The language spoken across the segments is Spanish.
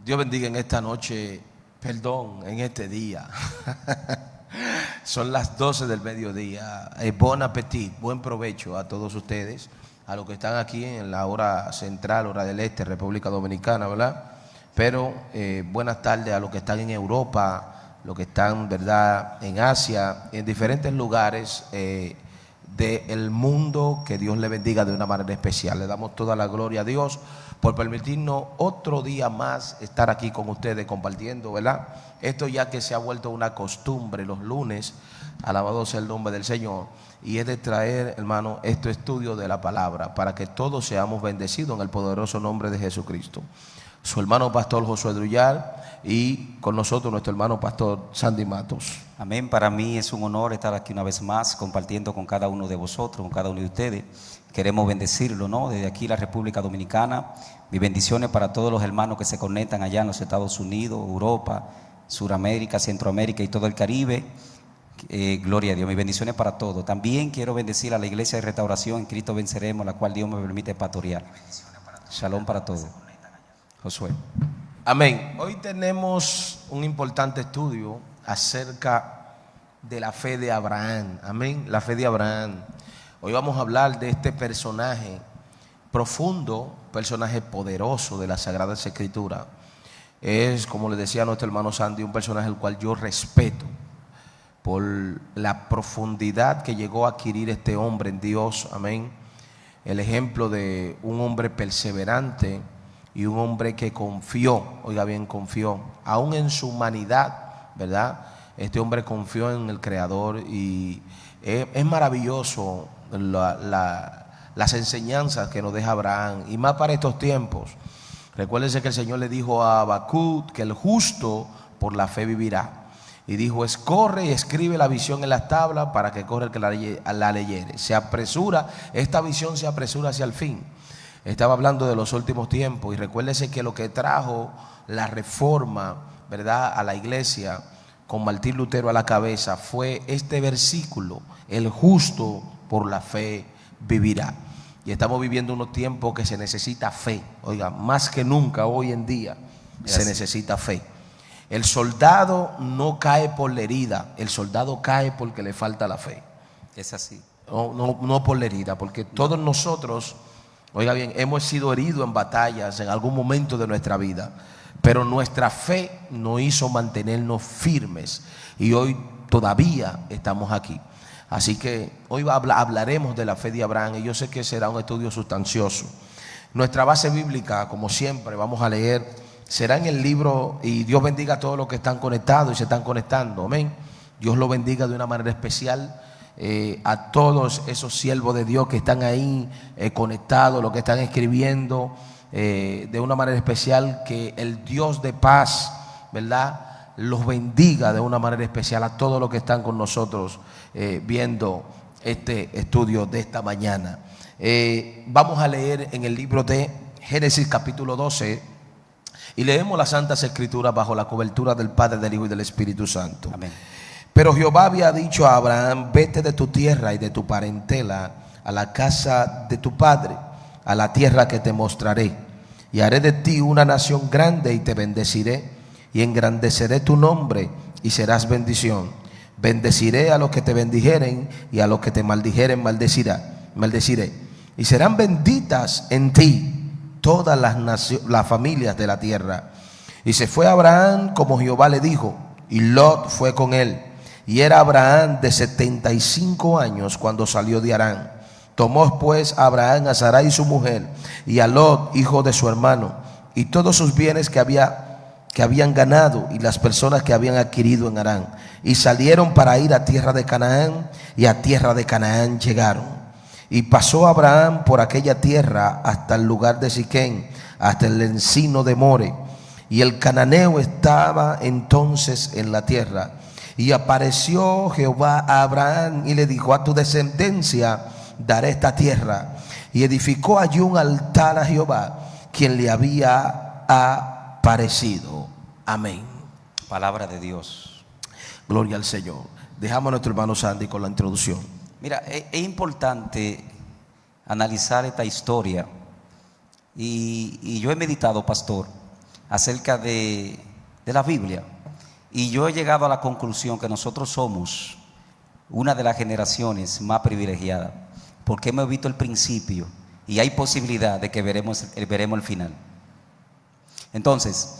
Dios bendiga en esta noche, perdón, en este día. Son las 12 del mediodía. Bon appetit, buen provecho a todos ustedes, a los que están aquí en la hora central, hora del este, República Dominicana, ¿verdad? Pero buenas tardes a los que están en Europa, los que están, ¿verdad?, en Asia, en diferentes lugares del mundo. Que Dios le bendiga de una manera especial. Le damos toda la gloria a Dios por permitirnos otro día más estar aquí con ustedes compartiendo, ¿verdad? Esto ya que se ha vuelto una costumbre los lunes, alabado sea el nombre del Señor, y es de traer, hermano, este estudio de la palabra para que todos seamos bendecidos en el poderoso nombre de Jesucristo. Su hermano pastor Josué Druyal y con nosotros nuestro hermano pastor Sandy Matos. Amén. Para mí es un honor estar aquí una vez más compartiendo con cada uno de vosotros, con cada uno de ustedes. Queremos bendecirlo, ¿no? Desde aquí la República Dominicana. Mis bendiciones para todos los hermanos que se conectan allá en los Estados Unidos, Europa, Suramérica, Centroamérica y todo el Caribe. Gloria a Dios. Mis bendiciones para todos. También quiero bendecir a la Iglesia de Restauración en Cristo Venceremos, la cual Dios me permite pastorear. Shalom para todos. Josué. Amén. Hoy tenemos un importante estudio acerca de la fe de Abraham. Amén. La fe de Abraham. Hoy vamos a hablar de este personaje profundo, personaje poderoso de las Sagradas Escrituras. Es, como le decía a nuestro hermano Sandy, un personaje el cual yo respeto por la profundidad que llegó a adquirir este hombre en Dios. Amén. El ejemplo de un hombre perseverante y un hombre que confió, oiga bien, confió, aún en su humanidad, ¿verdad? Este hombre confió en el Creador y es maravilloso las enseñanzas que nos deja Abraham, y más para estos tiempos. Recuérdense que el Señor le dijo a Habacuc que el justo por la fe vivirá. Y dijo: corre y escribe la visión en las tablas para que corra el que la leyere. Se apresura, esta visión se apresura hacia el fin. Estaba hablando de los últimos tiempos, y recuérdese que lo que trajo la reforma, ¿verdad?, a la iglesia, con Martín Lutero a la cabeza, fue este versículo: el justo por la fe vivirá. Y estamos viviendo unos tiempos que se necesita fe. Oiga, más que nunca hoy en día se necesita fe. El soldado no cae por la herida, el soldado cae porque le falta la fe. Es así. No por la herida, porque todos nosotros, oiga bien, hemos sido heridos en batallas en algún momento de nuestra vida, pero nuestra fe nos hizo mantenernos firmes y hoy todavía estamos aquí. Así que hoy hablaremos de la fe de Abraham, y yo sé que será un estudio sustancioso. Nuestra base bíblica, como siempre, vamos a leer, será en el libro, y Dios bendiga a todos los que están conectados y se están conectando. Amén. Dios lo bendiga de una manera especial. A todos esos siervos de Dios que están ahí conectados, los que están escribiendo de una manera especial, que el Dios de paz, ¿verdad?, los bendiga de una manera especial a todos los que están con nosotros viendo este estudio de esta mañana. Vamos a leer en el libro de Génesis capítulo 12 y leemos las Santas Escrituras bajo la cobertura del Padre, del Hijo y del Espíritu Santo. Amén. Pero Jehová había dicho a Abraham: vete de tu tierra y de tu parentela a la casa de tu padre, a la tierra que te mostraré, y haré de ti una nación grande y te bendeciré, y engrandeceré tu nombre y serás bendición. Bendeciré a los que te bendijeren, y a los que te maldijeren maldeciré. Y serán benditas en ti todas las familias de la tierra. Y se fue Abraham como Jehová le dijo, y Lot fue con él. Y era Abraham de 75 años cuando salió de Harán. Tomó pues Abraham a Sarai su mujer, y a Lot hijo de su hermano, y todos sus bienes que habían ganado, y las personas que habían adquirido en Harán, y salieron para ir a tierra de Canaán, y a tierra de Canaán llegaron. Y pasó Abraham por aquella tierra hasta el lugar de Siquén, hasta el encino de More, y el cananeo estaba entonces en la tierra. Y apareció Jehová a Abraham y le dijo: a tu descendencia daré esta tierra. Y edificó allí un altar a Jehová, quien le había aparecido. Amén. Palabra de Dios. Gloria al Señor. Dejamos a nuestro hermano Sandy con la introducción. Mira, es importante analizar esta historia, y yo he meditado, pastor, acerca de la Biblia. Y yo he llegado a la conclusión que nosotros somos una de las generaciones más privilegiadas, porque hemos visto el principio y hay posibilidad de que veremos el final. Entonces,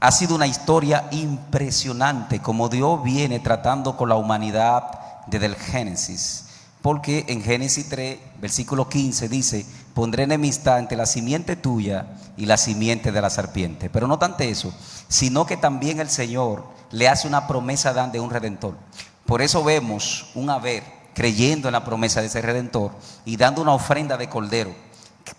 ha sido una historia impresionante como Dios viene tratando con la humanidad desde el Génesis. Porque en Génesis 3, versículo 15 dice: pondré enemistad entre la simiente tuya y la simiente de la serpiente. Pero no tanto eso, sino que también el Señor le hace una promesa de un redentor. Por eso vemos un Abel creyendo en la promesa de ese redentor y dando una ofrenda de cordero,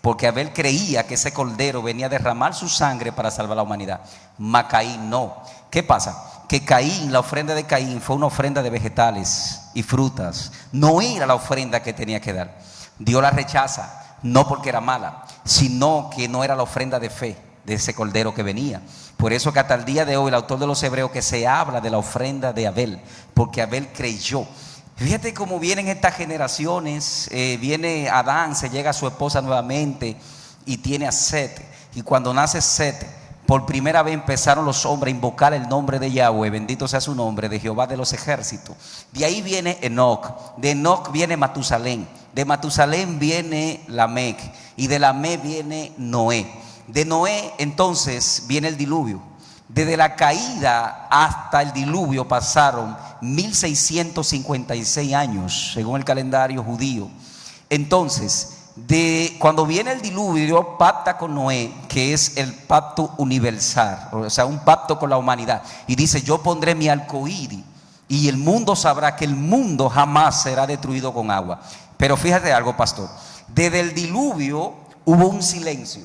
porque Abel creía que ese cordero venía a derramar su sangre para salvar a la humanidad. Mas Caín no. ¿Qué pasa? Que Caín, la ofrenda de Caín fue una ofrenda de vegetales y frutas. No era la ofrenda que tenía que dar. Dios la rechaza, no porque era mala, sino que no era la ofrenda de fe de ese cordero que venía. Por eso que hasta el día de hoy el autor de los Hebreos que se habla de la ofrenda de Abel, porque Abel creyó. Fíjate cómo vienen estas generaciones. Viene Adán, se llega a su esposa nuevamente y tiene a Set. Y cuando nace Set, por primera vez empezaron los hombres a invocar el nombre de Yahweh, bendito sea su nombre, de Jehová de los ejércitos. De ahí viene Enoc, de Enoc viene Matusalén, de Matusalén viene Lamec, y de Lamec viene Noé. De Noé entonces viene el diluvio. Desde la caída hasta el diluvio pasaron 1656 años, según el calendario judío. Entonces, cuando viene el diluvio, Dios pacta con Noé, que es el pacto universal, o sea, un pacto con la humanidad, y dice: yo pondré mi arcoíris y el mundo sabrá que el mundo jamás será destruido con agua. Pero fíjate algo, pastor, desde el diluvio hubo un silencio.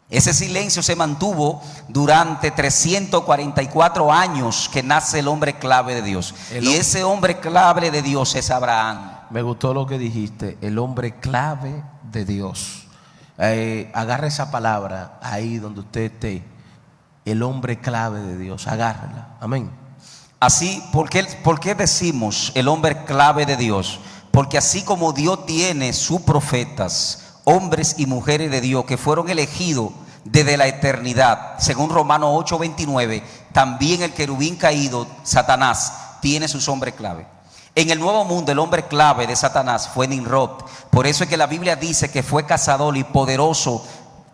Ese silencio se mantuvo durante 344 años que nace el hombre clave de Dios. Y ese hombre clave de Dios es Abraham. Me gustó lo que dijiste, el hombre clave de Dios. Agarra esa palabra ahí donde usted esté, el hombre clave de Dios, agárrala. Amén. Así, ¿por qué decimos el hombre clave de Dios? Porque así como Dios tiene sus profetas, hombres y mujeres de Dios que fueron elegidos desde la eternidad, según Romanos 8:29, también el querubín caído, Satanás, tiene sus hombres clave. En el Nuevo Mundo el hombre clave de Satanás fue Nimrod. Por eso es que la Biblia dice que fue cazador y poderoso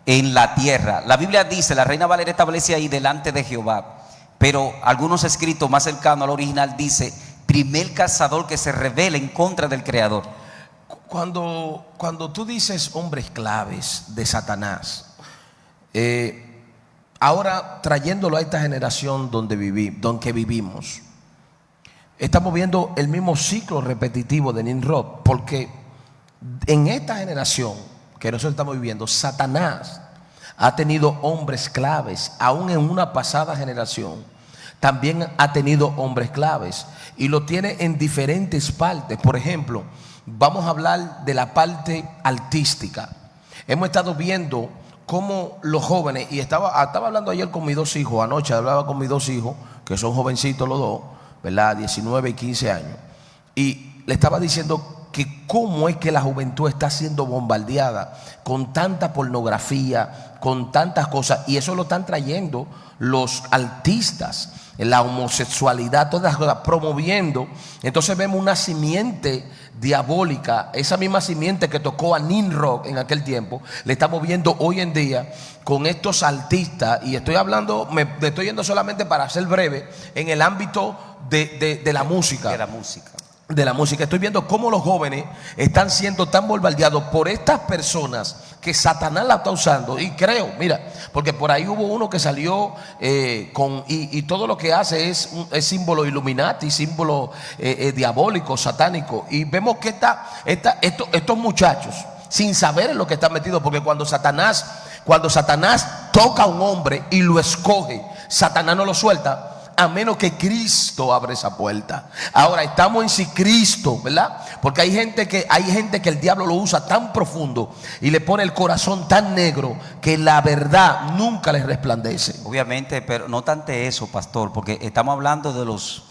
en la tierra. La Biblia dice, la Reina Valera establece ahí: delante de Jehová. Pero algunos escritos más cercanos al original dice: primer cazador que se rebela en contra del Creador. Cuando tú dices hombres claves de Satanás, ahora trayéndolo a esta generación donde vivimos, estamos viendo el mismo ciclo repetitivo de Nimrod, porque en esta generación que nosotros estamos viviendo, Satanás ha tenido hombres claves. Aún en una pasada generación también ha tenido hombres claves, y lo tiene en diferentes partes. Por ejemplo, vamos a hablar de la parte artística. Hemos estado viendo cómo los jóvenes, y estaba hablando ayer con mis dos hijos, anoche hablaba con mis dos hijos, que son jovencitos los dos, ¿verdad? 19 y 15 años. Y le estaba diciendo que cómo es que la juventud está siendo bombardeada con tanta pornografía, con tantas cosas, y eso lo están trayendo los artistas, la homosexualidad, todas las cosas, promoviendo. Entonces vemos una simiente diabólica, esa misma simiente que tocó a Nimrod en aquel tiempo, le estamos viendo hoy en día con estos artistas. Y estoy hablando, me estoy yendo solamente para ser breve en el ámbito de la música. De la música. Estoy viendo cómo los jóvenes están siendo tan bombardeados por estas personas que Satanás la está usando. Y creo, mira, porque por ahí hubo uno que salió y todo lo que hace es símbolo Illuminati, símbolo diabólico, satánico. Y vemos que estos muchachos, sin saber en lo que están metidos, porque cuando Satanás toca a un hombre y lo escoge, Satanás no lo suelta, a menos que Cristo abra esa puerta. Ahora estamos en sí Cristo, ¿verdad? Porque hay gente que el diablo lo usa tan profundo y le pone el corazón tan negro que la verdad nunca les resplandece. Obviamente, pero no tanto eso, pastor, porque estamos hablando de los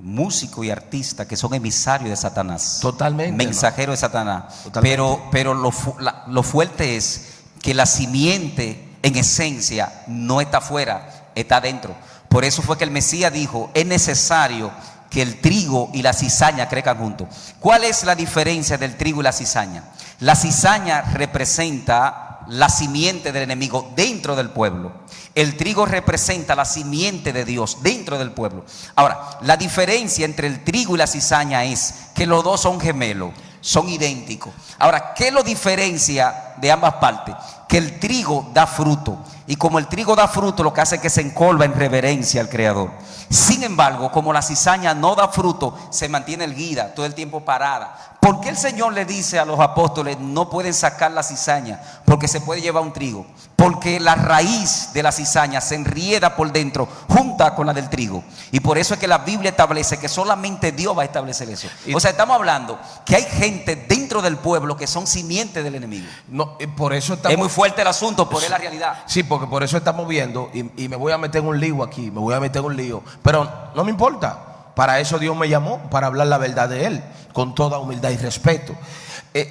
músicos y artistas que son emisarios de Satanás. Totalmente. Mensajeros de Satanás. Totalmente. Pero lo fuerte es que la simiente en esencia no está afuera, está adentro. Por eso fue que el Mesías dijo, es necesario que el trigo y la cizaña crezcan juntos. ¿Cuál es la diferencia del trigo y la cizaña? La cizaña representa la simiente del enemigo dentro del pueblo. El trigo representa la simiente de Dios dentro del pueblo. Ahora, la diferencia entre el trigo y la cizaña es que los dos son gemelos, son idénticos. Ahora, ¿qué lo diferencia de ambas partes? Que el trigo da fruto. Y como el trigo da fruto, lo que hace es que se encolva en reverencia al Creador. Sin embargo, como la cizaña no da fruto, se mantiene erguida, todo el tiempo parada. ¿Por qué el Señor le dice a los apóstoles, no pueden sacar la cizaña porque se puede llevar un trigo? Porque la raíz de la cizaña se enrieda por dentro, junta con la del trigo. Y por eso es que la Biblia establece que solamente Dios va a establecer eso. O sea, estamos hablando que hay gente dentro del pueblo que son simientes del enemigo. No, por eso estamos, es muy fuerte el asunto, pero es la realidad. Sí, porque por eso estamos viendo, y me voy a meter en un lío aquí, me voy a meter en un lío, pero no me importa. Para eso Dios me llamó, para hablar la verdad de Él, con toda humildad y respeto.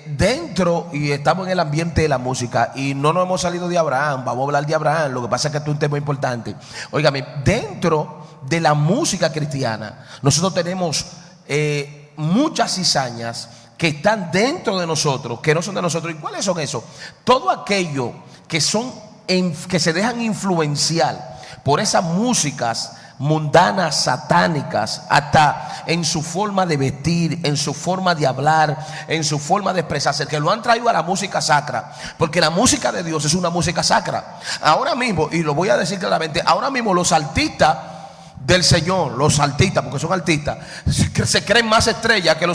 Dentro, y estamos en el ambiente de la música, y no nos hemos salido de Abraham, vamos a hablar de Abraham, lo que pasa es que esto es un tema importante. Óigame, dentro de la música cristiana, nosotros tenemos muchas cizañas que están dentro de nosotros, que no son de nosotros. ¿Y cuáles son esos? Todo aquello que se dejan influenciar por esas músicas mundanas, satánicas, hasta en su forma de vestir, en su forma de hablar, en su forma de expresarse, que lo han traído a la música sacra, porque la música de Dios es una música sacra. Ahora mismo, y lo voy a decir claramente, ahora mismo los artistas del Señor, los artistas, porque son artistas, se creen más estrellas que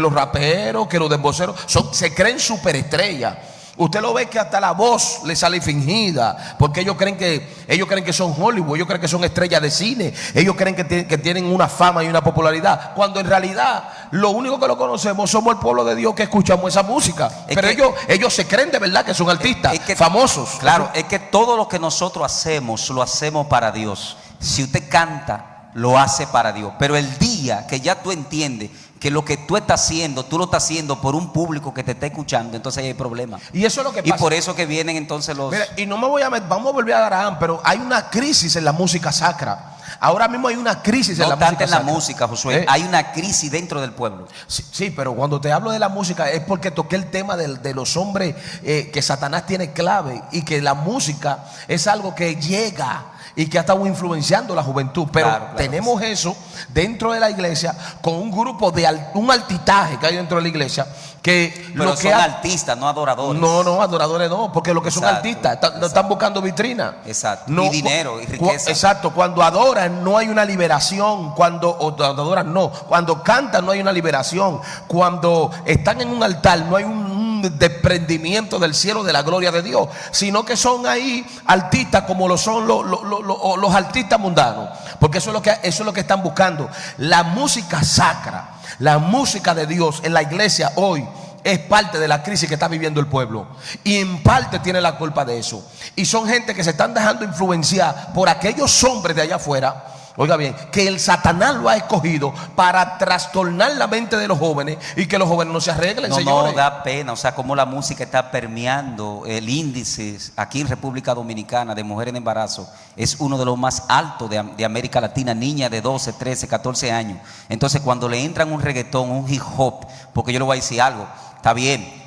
los raperos, que los demboceros, se creen superestrellas. Usted lo ve que hasta la voz le sale fingida, porque ellos creen que son Hollywood, ellos creen que son estrellas de cine, ellos creen que tienen una fama y una popularidad, cuando en realidad lo único que lo conocemos somos el pueblo de Dios que escuchamos esa música. Pero ellos se creen de verdad que son artistas famosos. Claro, es que todo lo que nosotros hacemos, lo hacemos para Dios. Si usted canta, lo hace para Dios. Pero el día que ya tú entiendes que lo que tú estás haciendo, tú lo estás haciendo por un público que te está escuchando, entonces ahí hay problema. Y eso es lo que pasa. Y por eso que vienen entonces los... Mira, y no me voy a meter, vamos a volver a Abraham, pero hay una crisis en la música sacra. Ahora mismo hay una crisis en la música. No tanto en la música, Josué, hay una crisis dentro del pueblo. Sí, pero cuando te hablo de la música es porque toqué el tema de los hombres que Satanás tiene clave, y que la música es algo que llega y que ha estado influenciando la juventud. Pero claro, tenemos eso dentro de la iglesia, con un grupo un altitaje que hay dentro de la iglesia, pero son artistas, no adoradores. No, adoradores no, porque lo que son artistas están buscando vitrina. Exacto. No, y dinero y riqueza. Exacto. Cuando adoran no hay una liberación. Cuando cantan no hay una liberación. Cuando están en un altar no hay un desprendimiento del cielo de la gloria de Dios, sino que son ahí artistas como lo son los artistas mundanos, porque eso es lo que están buscando. La música sacra, la música de Dios en la iglesia hoy es parte de la crisis que está viviendo el pueblo, y en parte tiene la culpa de eso. Y son gente que se están dejando influenciar por aquellos hombres de allá afuera, oiga bien, que el Satanás lo ha escogido para trastornar la mente de los jóvenes y que los jóvenes no se arreglen, señores. No, da pena, o sea, como la música está permeando. El índice aquí en República Dominicana de mujeres en embarazo es uno de los más altos de América Latina, niñas de 12, 13, 14 años. Entonces cuando le entran un reggaetón, un hip hop, porque yo le voy a decir algo, está bien,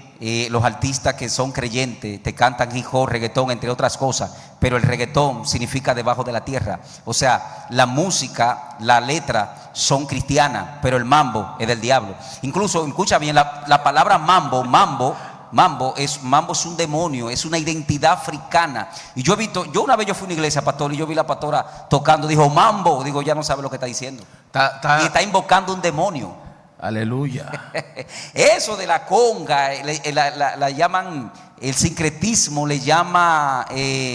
los artistas que son creyentes te cantan hip hop, reggaetón, entre otras cosas, pero el reggaetón significa debajo de la tierra. O sea, la música, la letra son cristianas, pero el mambo es del diablo. Incluso, escucha bien, la palabra mambo es un demonio, es una identidad africana. Y yo una vez fui a una iglesia, pastor, y yo vi la pastora tocando, dijo mambo, digo, ya no sabe lo que está diciendo. Y está invocando un demonio. Aleluya. Eso de la conga, la llaman, el sincretismo le llama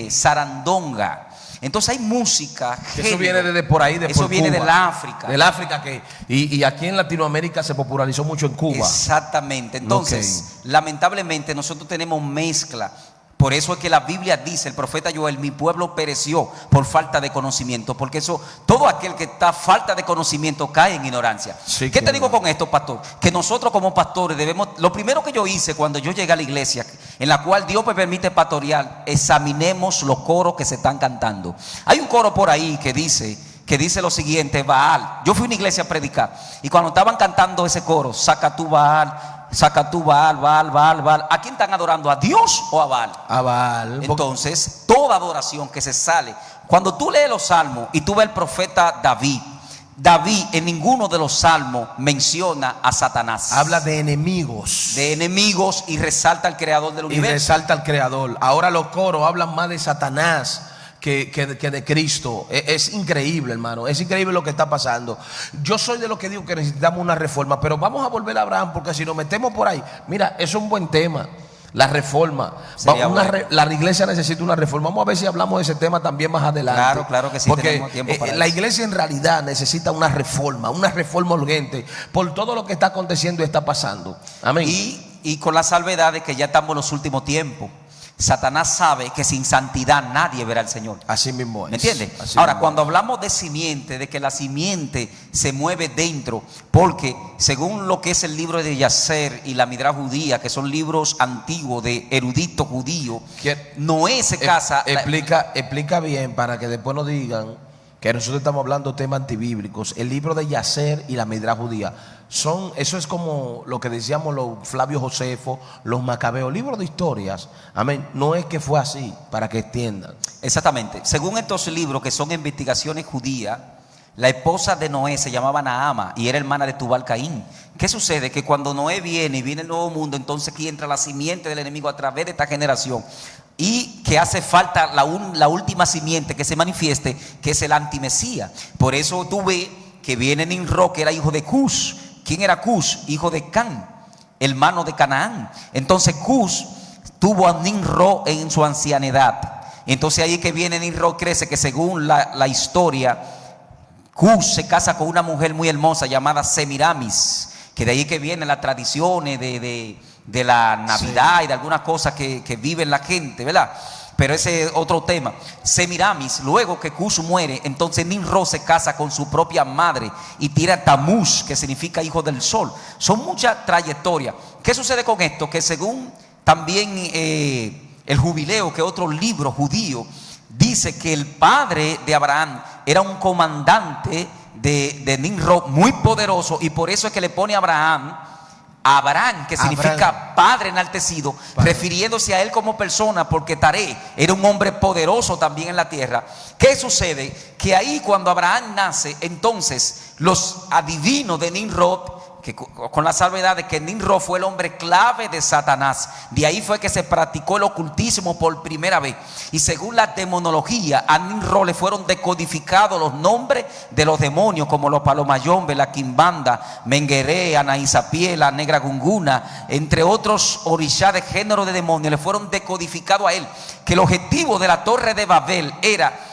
sarandonga. Entonces hay música. Eso viene desde por ahí, eso viene del África. Del África y aquí en Latinoamérica se popularizó mucho en Cuba. Exactamente. Entonces, lamentablemente nosotros tenemos mezcla. Por eso es que la Biblia dice, el profeta Joel, mi pueblo pereció por falta de conocimiento. Porque eso, todo aquel que está falta de conocimiento cae en ignorancia. Sí, ¿Qué te digo con esto, pastor? Que nosotros como pastores debemos, lo primero que yo hice cuando yo llegué a la iglesia, en la cual Dios me permite pastorear, examinemos los coros que se están cantando. Hay un coro por ahí que dice lo siguiente: Baal. Yo fui a una iglesia a predicar y cuando estaban cantando ese coro, saca tu Baal, Baal, Baal, ¿a quién están adorando? ¿A Dios o a Baal? A Baal. Entonces, toda adoración que se sale, cuando tú lees los salmos y tú ves el profeta David en ninguno de los salmos menciona a Satanás. Habla de enemigos. Y resalta al creador del universo. Y resalta al creador. Ahora los coros hablan más de Satanás que de Cristo. Es increíble, hermano. Es increíble lo que está pasando. Yo soy de los que digo que necesitamos una reforma, pero vamos a volver a Abraham, porque si nos metemos por ahí, mira, eso es un buen tema. La reforma. La iglesia necesita una reforma. Vamos a ver si hablamos de ese tema también más adelante. Claro que sí. Porque tenemos tiempo para la eso. iglesia en realidad necesita una reforma urgente por todo lo que está aconteciendo y está pasando. Amén. Y con la salvedad de que ya estamos en los últimos tiempos. Satanás sabe que sin santidad nadie verá al Señor. Así mismo es. ¿Me entiendes? Así Ahora, mismo cuando hablamos de simiente, de que la simiente se mueve dentro, porque según lo que es el libro de Yacer y la Midra judía, que son libros antiguos de eruditos judíos, Noé se casa. Explica bien para que después no digan que nosotros estamos hablando de temas antibíblicos. El libro de Yacer y la Midra judía eso es como lo que decíamos los Flavio Josefo, los Macabeos, libros de historias. Amén. No es que fue así, para que entiendan. Exactamente. Según estos libros que son investigaciones judías, la esposa de Noé se llamaba Naama y era hermana de Tubal Caín. ¿Qué sucede? Que cuando Noé viene el nuevo mundo, entonces aquí entra la simiente del enemigo a través de esta generación. Y que hace falta la última simiente que se manifieste, que es el antimesías. Por eso tú ves que viene Nimrod, que era hijo de Cus. ¿Quién era Cus? Hijo de Can, hermano de Canaán. Entonces Cus tuvo a Nimrod en su ancianidad. Entonces ahí que viene Nimrod, crece, que según la historia, Cus se casa con una mujer muy hermosa llamada Semiramis, que de ahí que vienen las tradiciones de la Navidad, sí, y de algunas cosas que vive la gente, ¿verdad? Pero ese es otro tema. Semiramis, luego que Cus muere, entonces Nimrod se casa con su propia madre y tira a Tamuz, que significa hijo del sol. Son muchas trayectorias. ¿Qué sucede con esto? Que según también el Jubileo, que es otro libro judío, dice que el padre de Abraham era un comandante de Nimrod muy poderoso, y por eso es que le pone a Abraham, que significa padre enaltecido, refiriéndose a él como persona, porque Taré era un hombre poderoso también en la tierra. ¿Qué sucede? Que ahí cuando Abraham nace, entonces los adivinos de Nimrod, que con la salvedad de que Nimrod fue el hombre clave de Satanás, de ahí fue que se practicó el ocultismo por primera vez. Y según la demonología, a Nimrod le fueron decodificados los nombres de los demonios, como los Palomayombe, la Quimbanda, Mengueré, Anaísapié, la Negra Gunguna, entre otros orishas de género de demonios, le fueron decodificados a él. Que el objetivo de la Torre de Babel era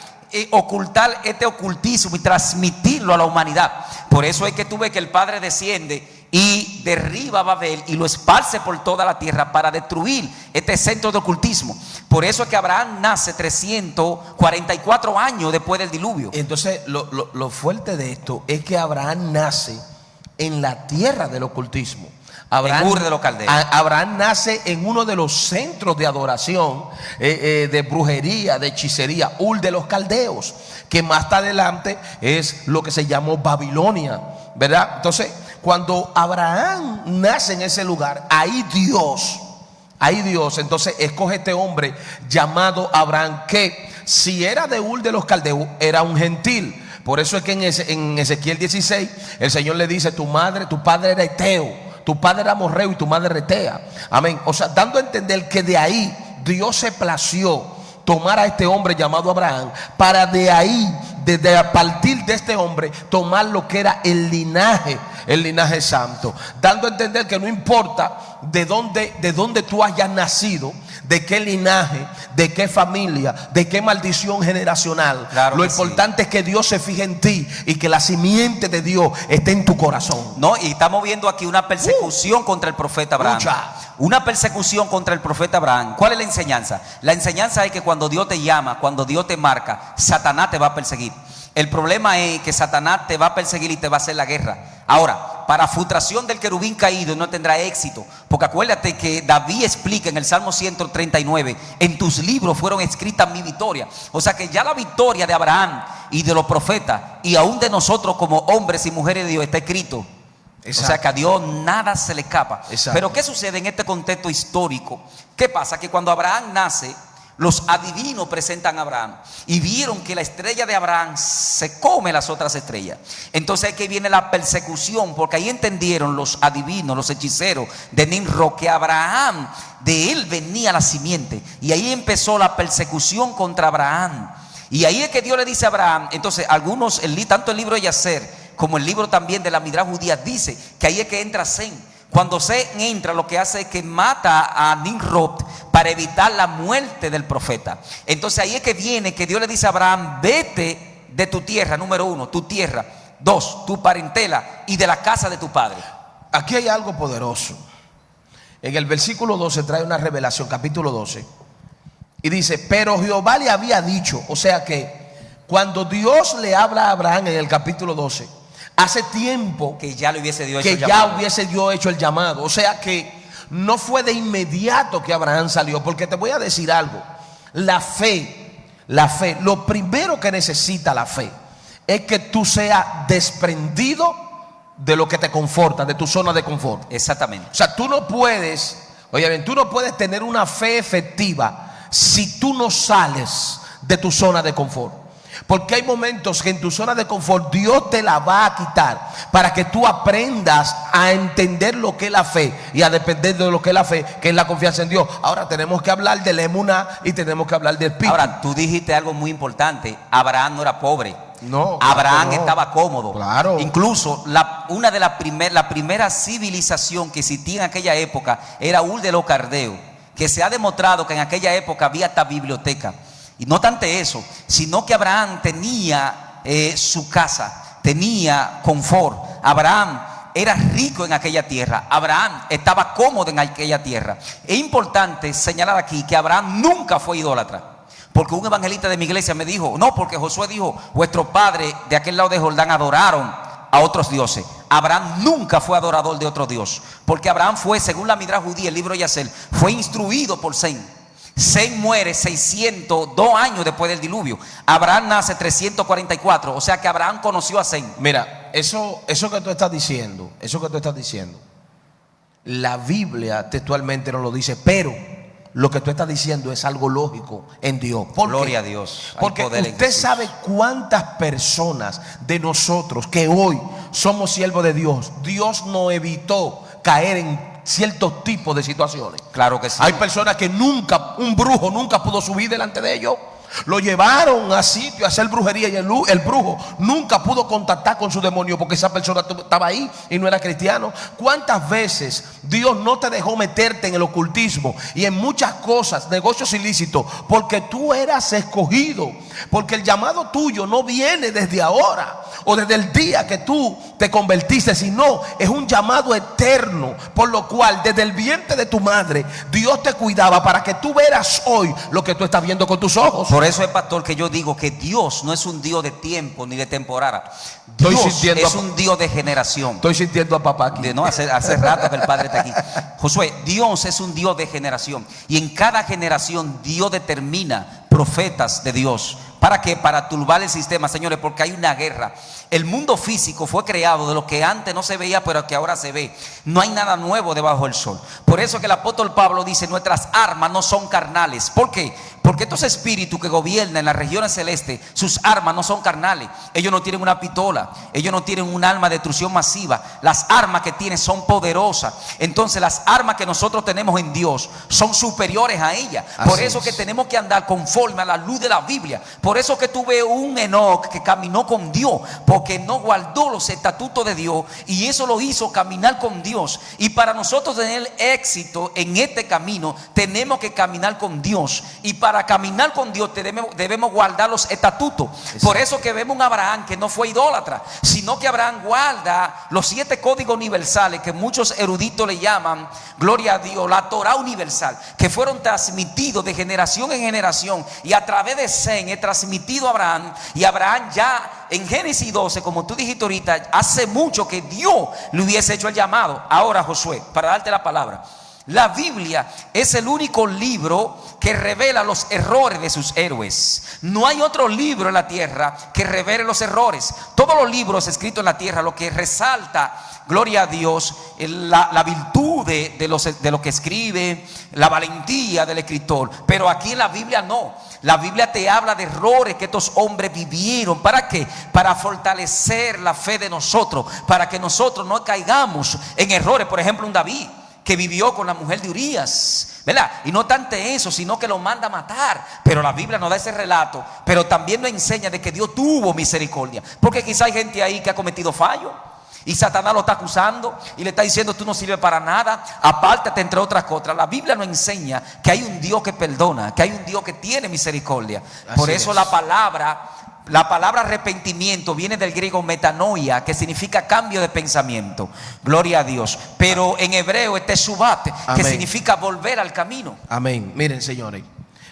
ocultar este ocultismo y transmitirlo a la humanidad. Por eso es que tú ves que el Padre desciende y derriba a Babel y lo esparce por toda la tierra para destruir este centro de ocultismo. Por eso es que Abraham nace 344 años después del diluvio. Entonces lo fuerte de esto es que Abraham nace en la tierra del ocultismo. Abraham nace en uno de los centros de adoración, de brujería, de hechicería, Ur de los Caldeos, que más adelante es lo que se llamó Babilonia, ¿verdad? Entonces, cuando Abraham nace en ese lugar, ahí Dios entonces escoge este hombre llamado Abraham, que si era de Ur de los Caldeos, era un gentil. Por eso es que en Ezequiel 16 el Señor le dice: tu padre era Eteo, tu padre era amorreo y tu madre retea. Amén. O sea, dando a entender que de ahí Dios se plació tomar a este hombre llamado Abraham, para de ahí, desde a partir de este hombre, tomar lo que era el linaje el linaje santo, dando a entender que no importa de dónde tú hayas nacido, de qué linaje, de qué familia, de qué maldición generacional. Claro, lo importante es que Dios se fije en ti y que la simiente de Dios esté en tu corazón. No, y estamos viendo aquí una persecución contra el profeta Abraham. Mucha. Una persecución contra el profeta Abraham. ¿Cuál es la enseñanza? La enseñanza es que cuando Dios te llama, cuando Dios te marca, Satanás te va a perseguir. El problema es que Satanás te va a perseguir y te va a hacer la guerra. Ahora, para frustración del querubín caído no tendrá éxito, porque acuérdate que David explica en el Salmo 139: en tus libros fueron escritas mi victoria. O sea que ya la victoria de Abraham y de los profetas y aún de nosotros como hombres y mujeres de Dios está escrito. Exacto. O sea que a Dios nada se le escapa. Exacto. Pero ¿qué sucede en este contexto histórico? ¿Qué pasa? Que cuando Abraham nace, los adivinos presentan a Abraham y vieron que la estrella de Abraham se come las otras estrellas. Entonces aquí viene la persecución, porque ahí entendieron los adivinos, los hechiceros de Nimrod, que Abraham, de él venía la simiente. Y ahí empezó la persecución contra Abraham. Y ahí es que Dios le dice a Abraham. Entonces algunos, tanto el libro de Yacer como el libro también de la Midrash judía, dice que ahí es que entra Sem. Cuando Sem entra, lo que hace es que mata a Nimrod para evitar la muerte del profeta. Entonces ahí es que viene que Dios le dice a Abraham: vete de tu tierra, número 1, tu tierra; 2, tu parentela, y de la casa de tu padre. Aquí hay algo poderoso. En el versículo 12 trae una revelación, capítulo 12, y dice: pero Jehová le había dicho. O sea que cuando Dios le habla a Abraham en el capítulo 12, hace tiempo que ya le hubiese Dios hecho el llamado. O sea que no fue de inmediato que Abraham salió. Porque te voy a decir algo: la fe, lo primero que necesita la fe es que tú seas desprendido de lo que te conforta, de tu zona de confort. Exactamente. O sea, tú no puedes tener una fe efectiva si tú no sales de tu zona de confort. Porque hay momentos que en tu zona de confort Dios te la va a quitar para que tú aprendas a entender lo que es la fe y a depender de lo que es la fe, que es la confianza en Dios. Ahora tenemos que hablar del emuná y tenemos que hablar del espíritu. Ahora, tú dijiste algo muy importante: Abraham no era pobre. No, Abraham estaba cómodo. Claro. Incluso una de la primera civilización que existía en aquella época era Ur de los Caldeos, que se ha demostrado que en aquella época había hasta biblioteca. Y no tanto eso, sino que Abraham tenía su casa, tenía confort. Abraham era rico en aquella tierra. Abraham estaba cómodo en aquella tierra. Es importante señalar aquí que Abraham nunca fue idólatra. Porque un evangelista de mi iglesia me dijo: no, porque Josué dijo: vuestros padres de aquel lado de Jordán adoraron a otros dioses. Abraham nunca fue adorador de otro dios. Porque Abraham fue, según la Midrash judía, el libro de Yacer, fue instruido por Sem. Sem muere 602 años después del diluvio. Abraham nace 344. O sea que Abraham conoció a Sem. Mira, eso que tú estás diciendo, la Biblia textualmente no lo dice, pero lo que tú estás diciendo es algo lógico en Dios. ¿Por Gloria qué? a Dios. Porque usted sabe cuántas personas de nosotros que hoy somos siervos de Dios, Dios nos evitó caer en ciertos tipos de situaciones. Claro que sí. Hay personas que un brujo nunca pudo subir delante de ellos. Lo llevaron a sitio a hacer brujería y el brujo nunca pudo contactar con su demonio porque esa persona estaba ahí y no era cristiano. ¿Cuántas veces Dios no te dejó meterte en el ocultismo y en muchas cosas, negocios ilícitos, porque tú eras escogido? Porque el llamado tuyo no viene desde ahora o desde el día que tú te convertiste, sino es un llamado eterno, por lo cual desde el vientre de tu madre Dios te cuidaba para que tú veras hoy lo que tú estás viendo con tus ojos. Por eso es, pastor, que yo digo que Dios no es un Dios de tiempo ni de temporada. Dios es un Dios de generación. Estoy sintiendo a papá aquí. Hace rato que el Padre está aquí. Josué, Dios es un Dios de generación. Y en cada generación Dios determina profetas de Dios. ¿Para qué? Para turbar el sistema, señores, porque hay una guerra. El mundo físico fue creado de lo que antes no se veía, pero que ahora se ve. No hay nada nuevo debajo del sol. Por eso que el apóstol Pablo dice: nuestras armas no son carnales. ¿Por qué? Porque estos espíritus que gobiernan en las regiones celestes, sus armas no son carnales. Ellos no tienen una pistola, ellos no tienen un arma de destrucción masiva. Las armas que tienen son poderosas. Entonces las armas que nosotros tenemos en Dios son superiores a ellas. Por eso que tenemos que andar conforme a la luz de la Biblia. Por eso que tuve un Enoc que caminó con Dios, porque no guardó los estatutos de Dios, y eso lo hizo caminar con Dios. Y para nosotros tener éxito en este camino, tenemos que caminar con Dios, y para caminar con Dios debemos guardar los estatutos. Por eso que vemos un Abraham que no fue idólatra, sino que Abraham guarda los 7 códigos universales que muchos eruditos le llaman, gloria a Dios, la Torah universal, que fueron transmitidos de generación en generación, y a través de Sem es transmitido a Abraham. Y Abraham ya en Génesis 12, como tú dijiste ahorita, hace mucho que Dios le hubiese hecho el llamado. Ahora, Josué, para darte la palabra, la Biblia es el único libro que revela los errores de sus héroes. No hay otro libro en la tierra que revele los errores. Todos los libros escritos en la tierra, lo que resalta, gloria a Dios, la virtud de lo que escribe, la valentía del escritor. Pero aquí en la Biblia no. La Biblia te habla de errores que estos hombres vivieron. ¿Para qué? Para fortalecer la fe de nosotros, para que nosotros no caigamos en errores. Por ejemplo, un David que vivió con la mujer de Urías, ¿verdad? Y no tanto eso, sino que lo manda a matar. Pero la Biblia nos da ese relato, pero también nos enseña de que Dios tuvo misericordia, porque quizá hay gente ahí que ha cometido fallo, y Satanás lo está acusando y le está diciendo: tú no sirves para nada, apártate, entre otras cosas. La Biblia nos enseña que hay un Dios que perdona, que hay un Dios que tiene misericordia. Por eso la palabra arrepentimiento viene del griego metanoia, que significa cambio de pensamiento. Gloria a Dios. Pero en hebreo es teshuvat, que significa volver al camino. Amén. Miren, señores,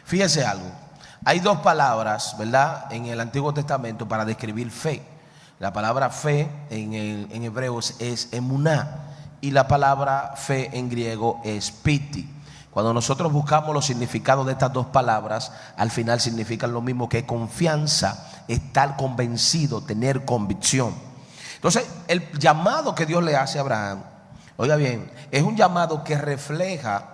fíjense algo. Hay 2 palabras, ¿verdad?, en el Antiguo Testamento para describir fe. La palabra fe en hebreo es emuná, y la palabra fe en griego es piti. Cuando nosotros buscamos los significados de estas 2 palabras, al final significan lo mismo, que confianza, estar convencido, tener convicción. Entonces, el llamado que Dios le hace a Abraham, oiga bien, es un llamado que refleja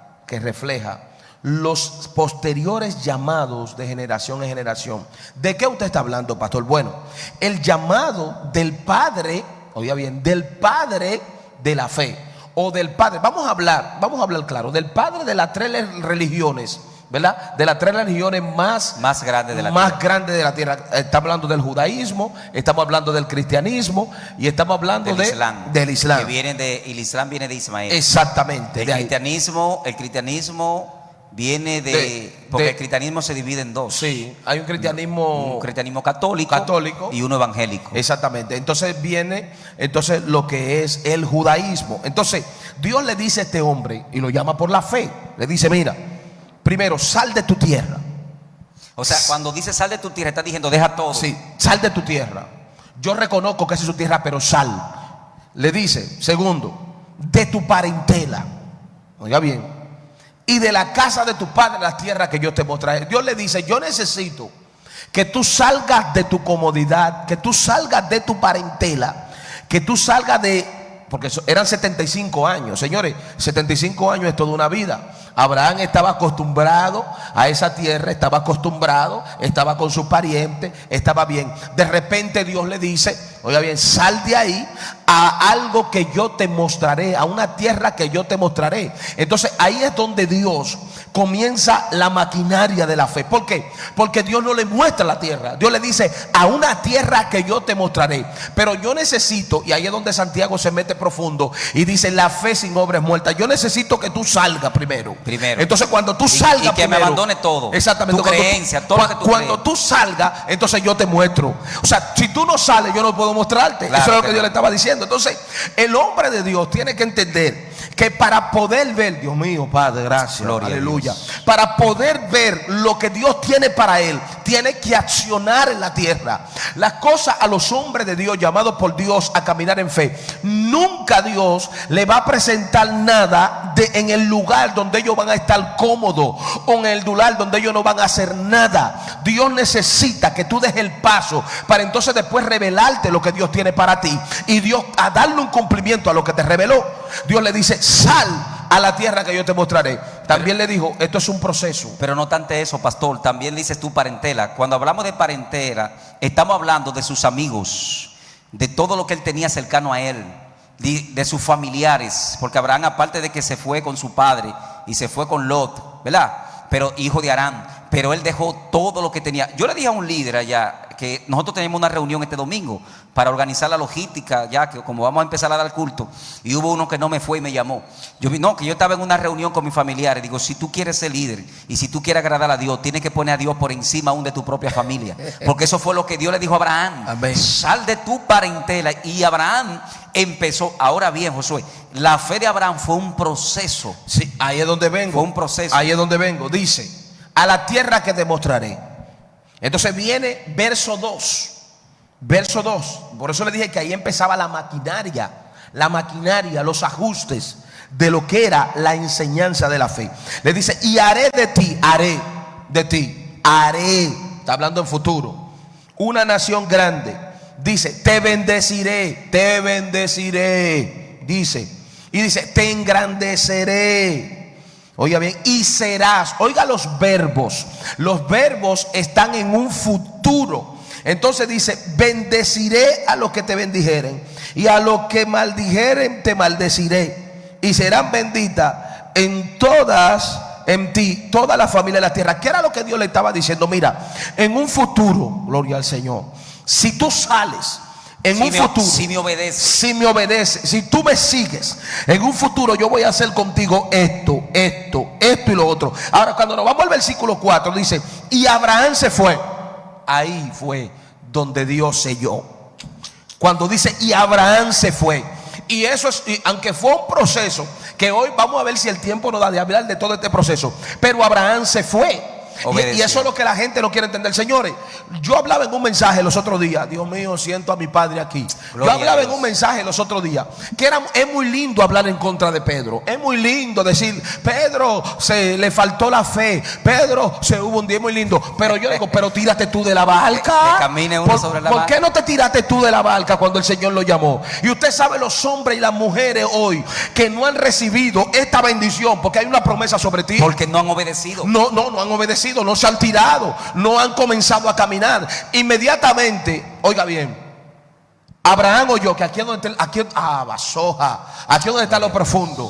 los posteriores llamados de generación en generación. ¿De qué usted está hablando, pastor? Bueno, el llamado del padre, oiga bien, del padre de la fe, o del padre, vamos a hablar claro, del padre de las 3 religiones, ¿verdad? De las 3 religiones más grandes de la tierra. Estamos hablando del judaísmo, estamos hablando del cristianismo, y estamos hablando del Islam. El Islam viene de Ismael. Exactamente. El cristianismo viene porque el cristianismo se divide en 2. Sí, hay un cristianismo católico y uno evangélico. Exactamente. Entonces viene lo que es el judaísmo. Entonces Dios le dice a este hombre, y lo llama por la fe, le dice: mira, primero sal de tu tierra. O sea, cuando dice sal de tu tierra, está diciendo deja todo. Sí, sal de tu tierra. Yo reconozco que esa es su tierra, pero sal. Le dice, segundo, de tu parentela, oiga bien, y de la casa de tu padre, la tierra que yo te mostraré. Dios le dice: yo necesito que tú salgas de tu comodidad, que tú salgas de tu parentela, que tú salgas porque eran 75 años, señores. 75 años es toda una vida. Abraham estaba acostumbrado a esa tierra, estaba con sus parientes, estaba bien. De repente Dios le dice: oiga bien, sal de ahí a algo que yo te mostraré, a una tierra que yo te mostraré. Entonces ahí es donde Dios comienza la maquinaria de la fe. ¿Por qué? Porque Dios no le muestra la tierra. Dios le dice: a una tierra que yo te mostraré. Pero yo necesito, y ahí es donde Santiago se mete profundo y dice: la fe sin obra es muerta. Yo necesito que tú salgas primero. Entonces cuando tú salgas, y que primero, me abandone todo. Exactamente. Tu creencia, todo lo que tú cuando tú salgas, entonces yo te muestro. O sea, si tú no sales, yo no puedo mostrarte. Claro, eso es lo que Dios le estaba diciendo. Entonces el hombre de Dios tiene que entender que para poder ver, Dios mío, Padre, gracias, gloria, aleluya, para poder ver lo que Dios tiene para él, tiene que accionar en la tierra. Las cosas a los hombres de Dios, llamados por Dios a caminar en fe, nunca Dios le va a presentar nada en el lugar donde ellos van a estar cómodos, o en el lugar donde ellos no van a hacer nada. Dios necesita que tú des el paso para entonces después revelarte lo que Dios tiene para ti, y Dios, a darle un cumplimiento a lo que te reveló, Dios le dice: sal a la tierra que yo te mostraré. También le dijo: esto es un proceso. Pero no tanto eso, pastor. También dices tú parentela. Cuando hablamos de parentela, estamos hablando de sus amigos, de todo lo que él tenía cercano a él, de sus familiares. Porque Abraham, aparte de que se fue con su padre y se fue con Lot, ¿verdad? Pero hijo de Harán, pero él dejó todo lo que tenía. Yo le dije a un líder allá que nosotros tenemos una reunión este domingo para organizar la logística, ya que como vamos a empezar a dar culto, y hubo uno que no me fue y me llamó. Que yo estaba en una reunión con mis familiares. Digo, si tú quieres ser líder y si tú quieres agradar a Dios, tienes que poner a Dios por encima aún de tu propia familia, porque eso fue lo que Dios le dijo a Abraham. Amén. Sal de tu parentela. Y Abraham empezó. Ahora bien, Josué, la fe de Abraham fue un proceso. Sí, ahí es donde vengo. Fue un proceso. Ahí es donde vengo. Dice, a la tierra que te mostraré. Entonces viene verso 2. Verso 2. Por eso le dije que ahí empezaba la maquinaria, los ajustes de lo que era la enseñanza de la fe. Le dice, y haré de ti, está hablando en futuro, una nación grande. Dice, te bendeciré, dice, y dice, te engrandeceré. Oiga bien, y serás. Oiga los verbos están en un futuro. Entonces dice, bendeciré a los que te bendijeren, y a los que maldijeren te maldeciré, y serán benditas en ti toda la familia de la tierra. ¿Qué era lo que Dios le estaba diciendo? Mira, en un futuro, gloria al Señor, si tú sales en un futuro, si me obedeces, si tú me sigues, en un futuro yo voy a hacer contigo esto y lo otro. Ahora, cuando nos vamos al versículo 4, dice, y Abraham se fue. Ahí fue donde Dios selló. Cuando dice, y Abraham se fue. Y eso es, aunque fue un proceso, que hoy vamos a ver si el tiempo nos da de hablar de todo este proceso, pero Abraham se fue. Y eso es lo que la gente no quiere entender. Señores, yo hablaba en un mensaje los otros días. Dios mío, siento a mi padre aquí. Yo hablaba en un mensaje los otros días que es muy lindo hablar en contra de Pedro. Es muy lindo decir, Pedro se le faltó la fe, Pedro se hubo un día, muy lindo. Pero yo digo, pero tírate tú de la barca. ¿Por qué no te tiraste tú de la barca cuando el Señor lo llamó? Y usted sabe, los hombres y las mujeres hoy que no han recibido esta bendición, porque hay una promesa sobre ti, porque no han obedecido. No han obedecido. No se han tirado, no han comenzado a caminar. Inmediatamente, oiga bien, Abraham oyó que aquí es donde está, aquí es donde está lo profundo.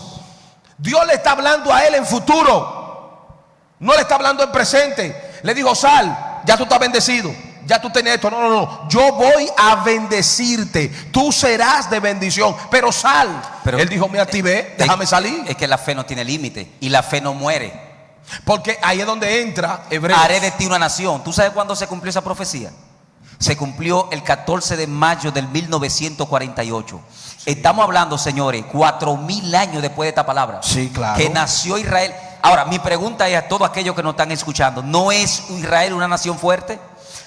Dios le está hablando a él en futuro, no le está hablando en presente. Le dijo, sal, ya tú estás bendecido, ya tú tienes esto. No, yo voy a bendecirte, tú serás de bendición, pero sal. Pero él dijo, me activé, déjame salir. Es que la fe no tiene límite y la fe no muere. Porque ahí es donde entra Hebreos. Haré de ti una nación. ¿Tú sabes cuándo se cumplió esa profecía? Se cumplió el 14 de mayo del 1948. Estamos hablando, señores, 4000 años después de esta palabra. Sí, claro. Que nació Israel. Ahora, mi pregunta es a todos aquellos que nos están escuchando: ¿no es Israel una nación fuerte?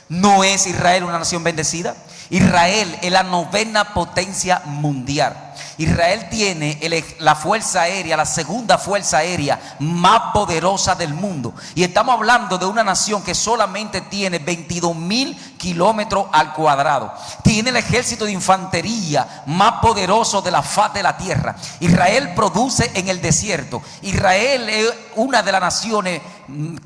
¿No es Israel una nación bendecida? Israel es la 9ª potencia mundial. Israel tiene la fuerza aérea, la segunda fuerza aérea más poderosa del mundo. Y estamos hablando de una nación que solamente tiene 22,000 kilómetros al cuadrado. Tiene el ejército de infantería más poderoso de la faz de la tierra. Israel produce en el desierto. Israel es una de las naciones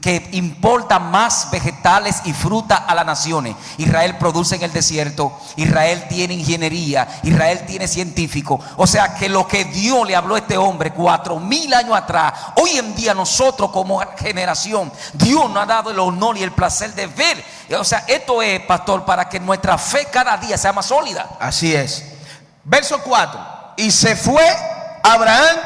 que importa más vegetales y fruta a las naciones. Israel produce en el desierto. Israel tiene ingeniería. Israel tiene científicos. O sea que lo que Dios le habló a este hombre 4000 años atrás, hoy en día nosotros como generación, Dios nos ha dado el honor y el placer de ver. O sea, esto es, pastor, para que nuestra fe cada día sea más sólida. Así es. Verso 4. Y se fue Abraham.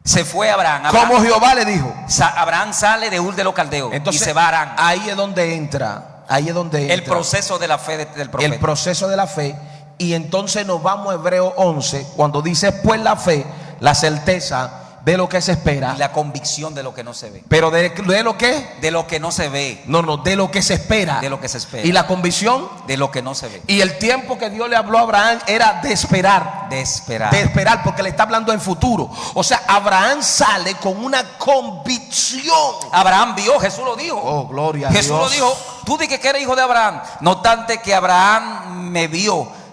Se fue Abraham. Como Jehová le dijo. Abraham sale de Ur de los Caldeos. Entonces, y se va a Harán. Ahí es donde entra. El proceso de la fe del profeta. El proceso de la fe. Y entonces nos vamos a Hebreos 11, cuando dice, pues la fe, la certeza de lo que se espera, y la convicción de lo que no se ve. Pero de lo que, de lo que no se ve. No, de lo que se espera. De lo que se espera. Y la convicción de lo que no se ve. Y el tiempo que Dios le habló a Abraham era de esperar. De esperar. De esperar, porque le está hablando en futuro. O sea, Abraham sale con una convicción. Abraham vio, Jesús lo dijo. Oh, gloria a Dios. Jesús lo dijo. Tú dices que eres hijo de Abraham. No obstante que Abraham me vio,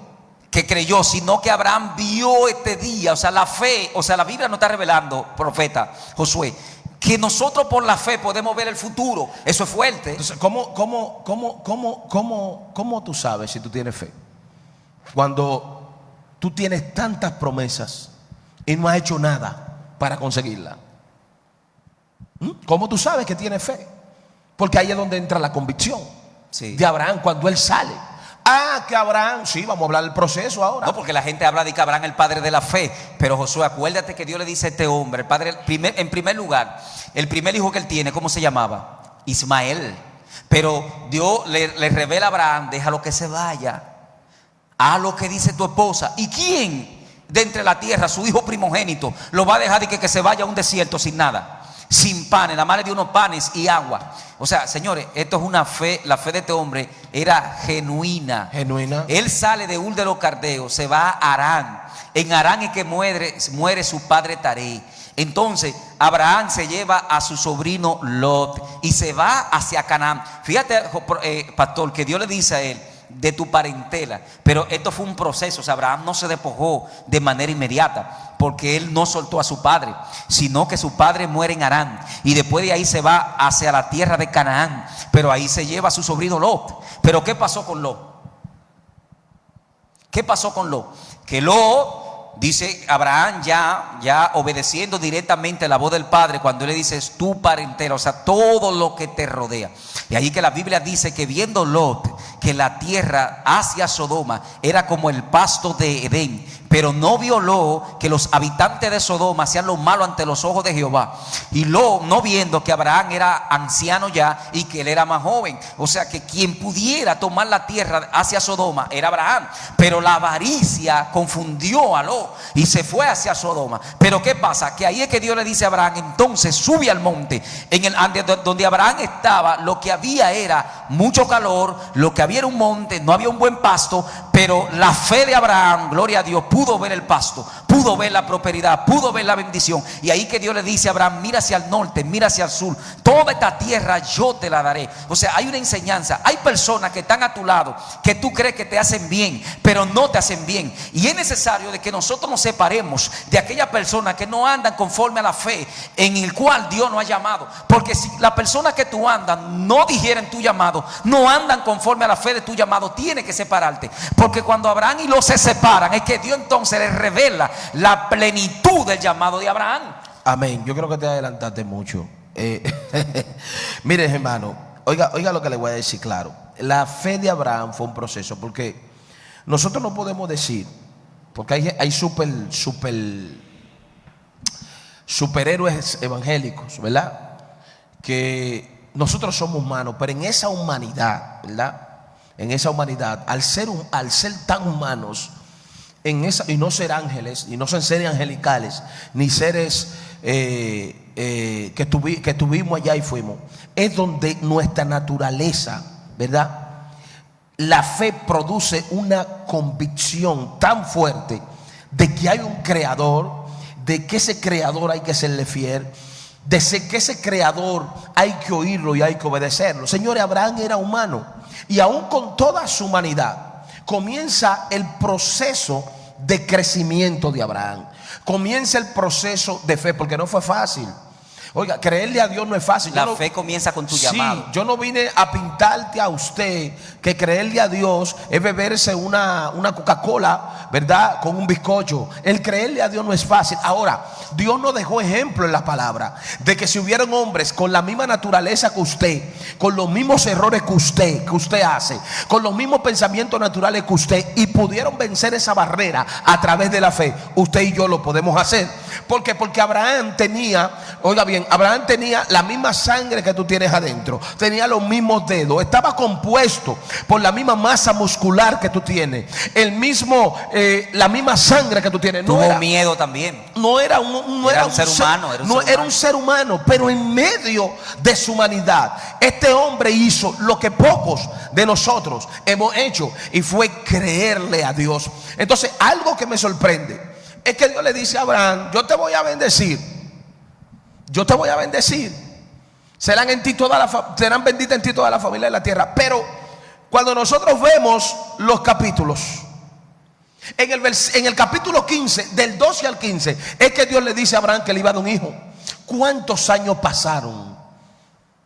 que creyó, sino que Abraham vio este día. O sea, la fe, o sea, la Biblia nos está revelando, profeta Josué, que nosotros por la fe podemos ver el futuro. Eso es fuerte. Entonces, ¿cómo tú sabes si tú tienes fe? Cuando tú tienes tantas promesas y no has hecho nada para conseguirla. ¿Cómo tú sabes que tiene fe? Porque ahí es donde entra la convicción de Abraham cuando él sale. Que Abraham, sí, vamos a hablar del proceso ahora. No, porque la gente habla de que Abraham es el padre de la fe. Pero Josué, acuérdate que Dios le dice a este hombre, el padre, en primer lugar, el primer hijo que él tiene, ¿cómo se llamaba? Ismael. Pero Dios le revela a Abraham, déjalo que se vaya, haz lo que dice tu esposa. ¿Y quién de entre la tierra, su hijo primogénito, lo va a dejar de que se vaya a un desierto sin nada? Sin panes, nada más le dio unos panes y agua. O sea, señores, esto es una fe. La fe de este hombre era genuina. Él sale de Ur de los Caldeos, se va a Harán. En Harán es que muere su padre Taré. Entonces Abraham se lleva a su sobrino Lot y se va hacia Canaán. Fíjate, pastor, que Dios le dice a él, de tu parentela. Pero esto fue un proceso. O sea, Abraham no se despojó de manera inmediata, porque él no soltó a su padre, sino que su padre muere en Harán y después de ahí se va hacia la tierra de Canaán. Pero ahí se lleva a su sobrino Lot. Pero ¿qué pasó con Lot? ¿Qué pasó con Lot? Que Lot, dice Abraham, ya obedeciendo directamente la voz del padre, cuando él le dice tu parentela, o sea, todo lo que te rodea. Y ahí que la Biblia dice que viendo Lot que la tierra hacia Sodoma era como el pasto de Edén, pero no vio Lot que los habitantes de Sodoma hacían lo malo ante los ojos de Jehová. Y Lot, no viendo que Abraham era anciano ya y que él era más joven, o sea que quien pudiera tomar la tierra hacia Sodoma era Abraham. Pero la avaricia confundió a Lot y se fue hacia Sodoma. Pero ¿qué pasa? Que ahí es que Dios le dice a Abraham, entonces sube al monte. Donde Abraham estaba, lo que había era mucho calor, lo que había era un monte, no había un buen pasto. Pero la fe de Abraham, gloria a Dios, pudo ver el pasto, pudo ver la prosperidad, pudo ver la bendición. Y ahí que Dios le dice a Abraham, mira hacia el norte, mira hacia el sur, toda esta tierra yo te la daré. O sea, hay una enseñanza. Hay personas que están a tu lado que tú crees que te hacen bien, pero no te hacen bien. Y es necesario de que nosotros nos separemos de aquellas personas que no andan conforme a la fe en el cual Dios nos ha llamado. Porque si las personas que tú andas no digieren tu llamado, no andan conforme a la fe de tu llamado, tienes que separarte. Porque cuando Abraham y Lot se separan, es que Dios entonces les revela la plenitud del llamado de Abraham. Amén. Yo creo que te adelantaste mucho. Miren, hermano, oiga lo que le voy a decir claro. La fe de Abraham fue un proceso, porque nosotros no podemos decir, porque hay superhéroes evangélicos, ¿verdad? Que nosotros somos humanos, pero en esa humanidad, ¿verdad? En esa humanidad, al ser tan humanos, y no ser ángeles, y no ser seres angelicales, ni seres que tuvimos allá y fuimos, es donde nuestra naturaleza, ¿verdad? La fe produce una convicción tan fuerte de que hay un creador, de que ese creador hay que serle fiel, de que ese creador hay que oírlo y hay que obedecerlo. Señores, Abraham era humano, y aún con toda su humanidad comienza el proceso de crecimiento de Abraham. Comienza el proceso de fe, porque no fue fácil. Oiga, creerle a Dios no es fácil. La fe comienza con tu llamado. Yo no vine a pintarte a usted que creerle a Dios es beberse una Coca-Cola, ¿verdad? Con un bizcocho. El creerle a Dios no es fácil. Ahora, Dios nos dejó ejemplo en la palabra de que si hubieran hombres con la misma naturaleza que usted, con los mismos errores que usted hace, con los mismos pensamientos naturales que usted, y pudieron vencer esa barrera a través de la fe, usted y yo lo podemos hacer. ¿Por qué? Porque Abraham tenía, oiga bien, Abraham tenía la misma sangre que tú tienes adentro, tenía los mismos dedos, estaba compuesto por la misma masa muscular que tú tienes, la misma sangre que tú tienes. Tuvo miedo también. Era un ser humano, pero en medio de su humanidad, este hombre hizo lo que pocos de nosotros hemos hecho, y fue creerle a Dios. Entonces, algo que me sorprende es que Dios le dice a Abraham, yo te voy a bendecir, serán benditas en ti toda la familia de la tierra. Pero cuando nosotros vemos los capítulos, en el capítulo 15, del 12 al 15, es que Dios le dice a Abraham que le iba a dar un hijo. ¿Cuántos años pasaron?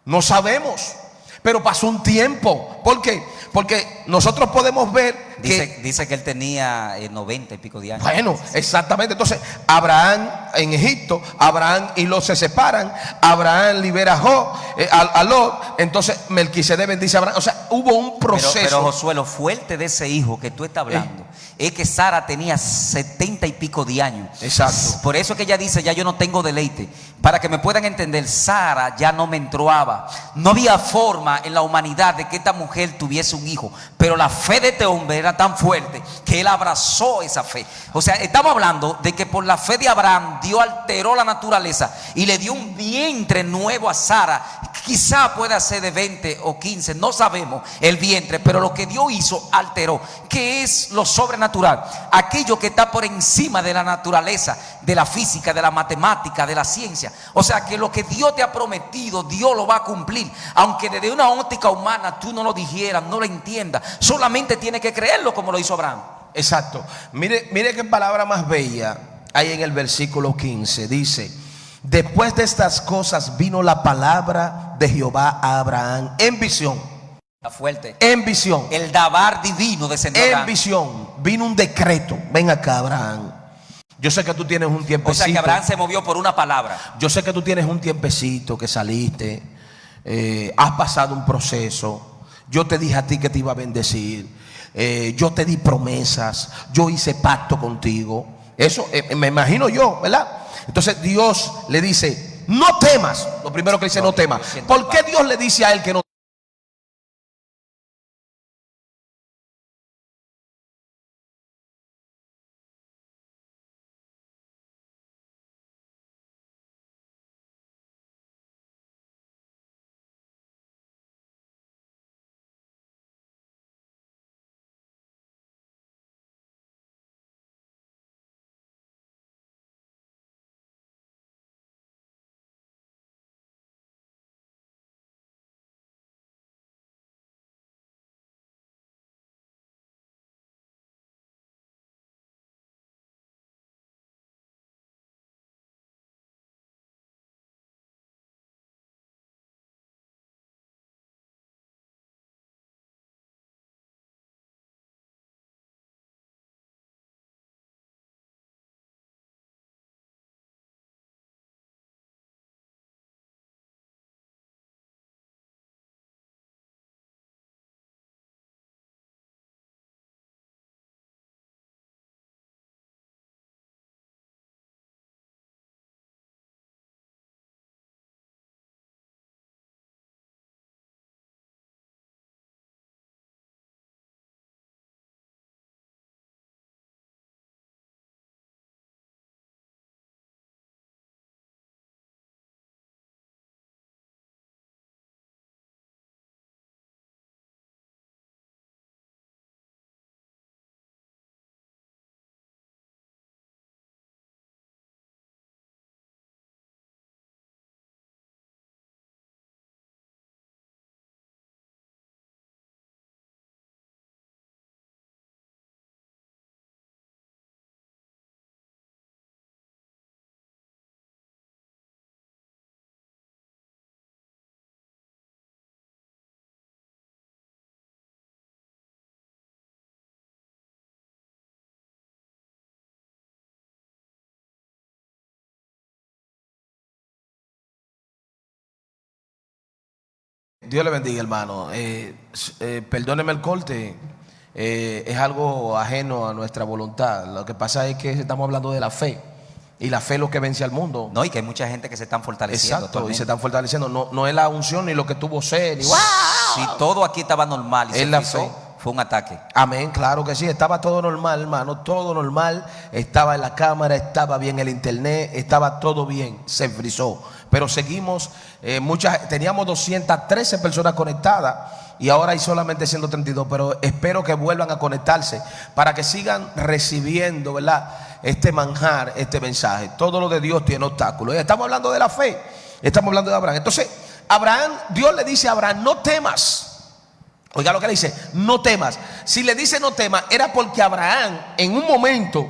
No sabemos. Pero pasó un tiempo. ¿Por qué? Porque nosotros podemos ver dice que él tenía 90 y pico de años. Bueno, exactamente. Entonces, Abraham en Egipto, Abraham y Lot se separan. Abraham libera a Lot. Entonces, Melquisedec bendice a Abraham. O sea, hubo un proceso. Pero Josué, lo fuerte de ese hijo que tú estás hablando es que Sara tenía 70 y pico de años. Exacto. Por eso que ella dice, ya yo no tengo deleite. Para que me puedan entender, Sara ya no menstruaba. No había forma en la humanidad de que esta mujer tuviese un hijo. Pero la fe de este hombre era tan fuerte que él abrazó esa fe. O sea, estamos hablando de que por la fe de Abraham, Dios alteró la naturaleza y le dio un vientre nuevo a Sara. Quizá pueda ser de 20 o 15, no sabemos el vientre, pero lo que Dios hizo alteró. ¿Qué es lo sobrenatural? Aquello que está por encima de la naturaleza, de la física, de la matemática, de la ciencia. O sea, que lo que Dios te ha prometido, Dios lo va a cumplir. Aunque desde una óptica humana tú no lo dijeras, no lo entiendas, solamente tienes que creerlo como lo hizo Abraham. Exacto. Mire qué palabra más bella hay en el versículo 15. Dice: después de estas cosas vino la palabra de Jehová a Abraham en visión. Está fuerte. En visión. El dabar divino descendió. En visión vino un decreto. Ven acá, Abraham. Yo sé que tú tienes un tiempecito. O sea que Abraham se movió por una palabra. Yo sé que tú tienes un tiempecito que saliste, has pasado un proceso. Yo te dije a ti que te iba a bendecir. Yo te di promesas. Yo hice pacto contigo. Eso me imagino yo, ¿verdad? Entonces Dios le dice: no temas. Lo primero que dice: no temas. ¿Por qué Dios le dice a él que no? Dios le bendiga, hermano. Perdóneme el corte. Es algo ajeno a nuestra voluntad. Lo que pasa es que estamos hablando de la fe. Y la fe es lo que vence al mundo. No, y que hay mucha gente que se están fortaleciendo. Exacto, y se están fortaleciendo. No es la unción ni lo que tuvo sed. Si todo aquí estaba normal y Es se la frizó, fe. fue un ataque. Amén, claro que sí. Estaba todo normal, hermano. Todo normal. Estaba en la cámara, estaba bien el internet, estaba todo bien. Se frizó. Pero seguimos, teníamos 213 personas conectadas y ahora hay solamente 132, pero espero que vuelvan a conectarse para que sigan recibiendo, ¿verdad?, este manjar, este mensaje. Todo lo de Dios tiene obstáculos. Estamos hablando de la fe, estamos hablando de Abraham. Entonces, Abraham, Dios le dice a Abraham: no temas. Oiga lo que le dice: no temas. Si le dice no temas, era porque Abraham, en un momento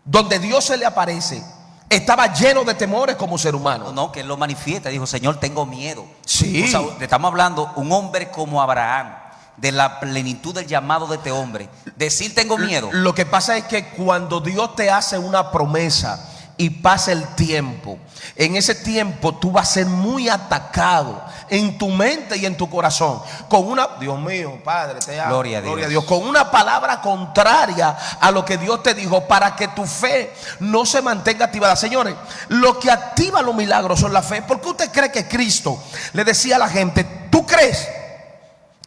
donde Dios se le aparece, Estaba lleno de temores como ser humano. No, que él lo manifiesta. Dijo, Señor, tengo miedo. Sí. O sea, le estamos hablando un hombre como Abraham, de la plenitud del llamado de este hombre. Decir tengo miedo. Lo que pasa es que cuando Dios te hace una promesa y pasa el tiempo, en ese tiempo tú vas a ser muy atacado en tu mente y en tu corazón con una, Dios mío, Padre, te amo, Gloria a Dios, con una palabra contraria a lo que Dios te dijo, para que tu fe no se mantenga activada. Señores, lo que activa los milagros son la fe. ¿Por qué usted cree que Cristo le decía a la gente, ¿tú crees?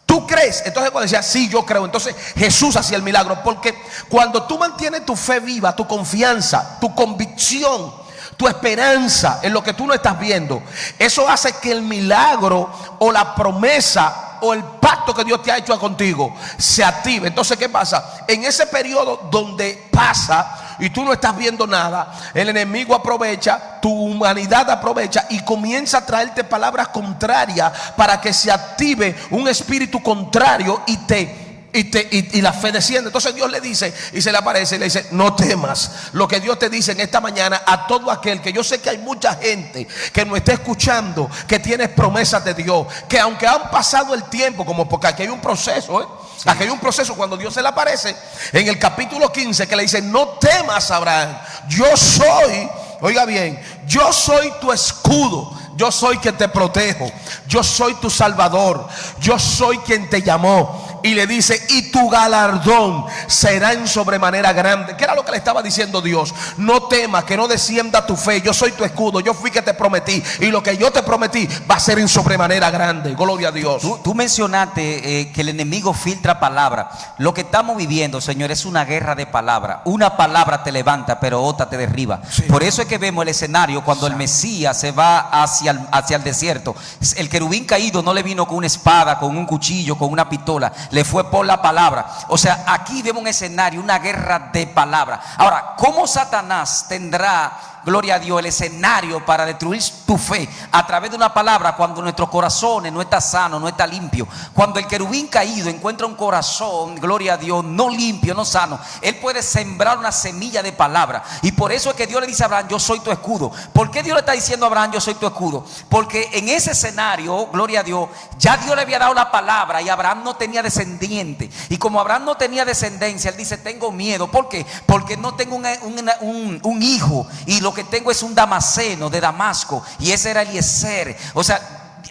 ¿Tú crees? Entonces cuando decía, sí, yo creo, entonces Jesús hacía el milagro. Porque cuando tú mantienes tu fe viva, tu confianza, tu convicción, tu esperanza en lo que tú no estás viendo, eso hace que el milagro o la promesa o el pacto que Dios te ha hecho contigo se active. Entonces, ¿qué pasa? En ese periodo donde pasa y tú no estás viendo nada, el enemigo aprovecha, tu humanidad aprovecha y comienza a traerte palabras contrarias para que se active un espíritu contrario y la fe desciende. Entonces Dios le dice, y se le aparece y le dice, no temas. Lo que Dios te dice en esta mañana a todo aquel, que yo sé que hay mucha gente que nos está escuchando, que tiene promesas de Dios, que aunque han pasado el tiempo, como porque aquí hay un proceso, sí. Aquí hay un proceso cuando Dios se le aparece en el capítulo 15, que le dice, no temas, Abraham, yo soy, oiga bien, yo soy tu escudo, yo soy quien te protejo, yo soy tu salvador, yo soy quien te llamó. Y le dice, y tu galardón será en sobremanera grande. ¿Qué era lo que le estaba diciendo Dios? No temas, que no descienda tu fe. Yo soy tu escudo, yo fui que te prometí, y lo que yo te prometí va a ser en sobremanera grande. Gloria a Dios. Tú mencionaste que el enemigo filtra palabras. Lo que estamos viviendo, Señor, es una guerra de palabras. Una palabra te levanta, pero otra te derriba. Sí. Por eso es que vemos el escenario cuando el Mesías se va hacia el desierto. El querubín caído no le vino con una espada, con un cuchillo, con una pistola. Le fue por la palabra. O sea, aquí vemos un escenario, una guerra de palabras. Ahora, ¿cómo Satanás tendrá, gloria a Dios, el escenario para destruir tu fe a través de una palabra cuando nuestros corazones no está sano, no está limpio? Cuando el querubín caído encuentra un corazón, gloria a Dios, no limpio, no sano, él puede sembrar una semilla de palabra. Y por eso es que Dios le dice a Abraham, yo soy tu escudo. ¿Por qué Dios le está diciendo a Abraham, yo soy tu escudo? Porque en ese escenario, gloria a Dios, ya Dios le había dado la palabra y Abraham no tenía descendiente. Y como Abraham no tenía descendencia, él dice, tengo miedo. ¿Por qué? Porque no tengo un hijo, y lo que tengo es un Damaseno de Damasco, y ese era Eliezer. O sea,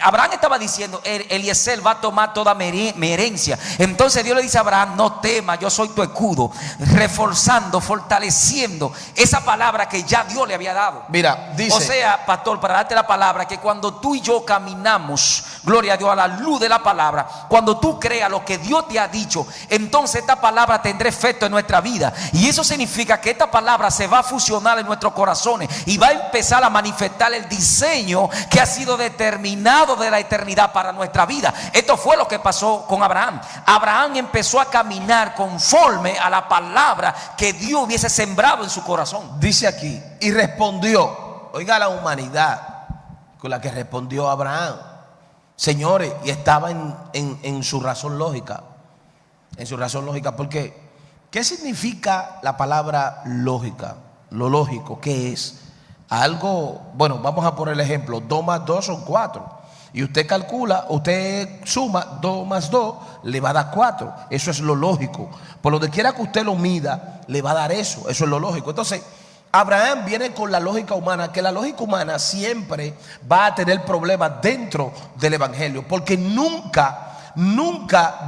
Abraham estaba diciendo, Eliezer va a tomar toda mi herencia. Entonces Dios le dice a Abraham, no temas, yo soy tu escudo, reforzando, fortaleciendo esa palabra que ya Dios le había dado. Mira, dice, o sea, pastor, para darte la palabra, que cuando tú y yo caminamos, gloria a Dios, a la luz de la palabra, cuando tú creas lo que Dios te ha dicho, entonces esta palabra tendrá efecto en nuestra vida. Y eso significa que esta palabra se va a fusionar en nuestros corazones y va a empezar a manifestar el diseño que ha sido determinado de la eternidad para nuestra vida. Esto fue lo que pasó con Abraham. Abraham empezó a caminar conforme a la palabra que Dios hubiese sembrado en su corazón. Dice aquí, y respondió, oiga la humanidad con la que respondió Abraham, señores, y estaba en su razón lógica. En su razón lógica, porque ¿qué significa la palabra lógica? Lo lógico, ¿qué es? Algo, bueno, vamos a poner el ejemplo, 2 más 2 son 4. Y usted calcula, usted suma 2 más 2, le va a dar 4. Eso es lo lógico. Por donde quiera que usted lo mida, le va a dar eso. Eso es lo lógico. Entonces, Abraham viene con la lógica humana, que la lógica humana siempre va a tener problemas dentro del evangelio, porque nunca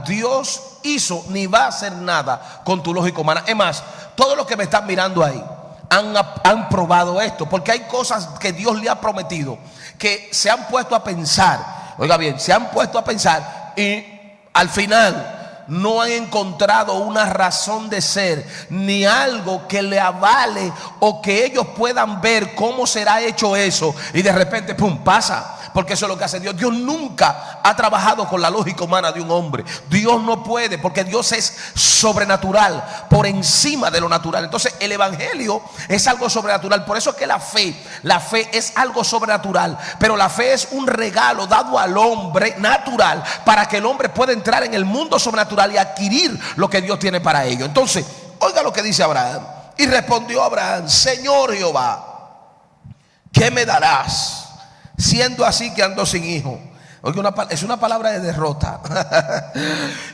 Dios hizo ni va a hacer nada con tu lógica humana. Es más, todos los que me están mirando ahí han probado esto, porque hay cosas que Dios le ha prometido que se han puesto a pensar, oiga bien, se han puesto a pensar y al final no han encontrado una razón de ser, ni algo que le avale o que ellos puedan ver cómo será hecho eso, y de repente, pum, pasa. Porque eso es lo que hace Dios. Dios nunca ha trabajado con la lógica humana de un hombre. Dios no puede, porque Dios es sobrenatural, por encima de lo natural. Entonces el evangelio es algo sobrenatural. Por eso es que la fe es algo sobrenatural. Pero la fe es un regalo dado al hombre natural, para que el hombre pueda entrar en el mundo sobrenatural y adquirir lo que Dios tiene para ello. Entonces, oiga lo que dice Abraham. Y respondió Abraham, Señor Jehová. ¿qué me darás? Siendo así que ando sin hijo. Oiga, es una palabra de derrota.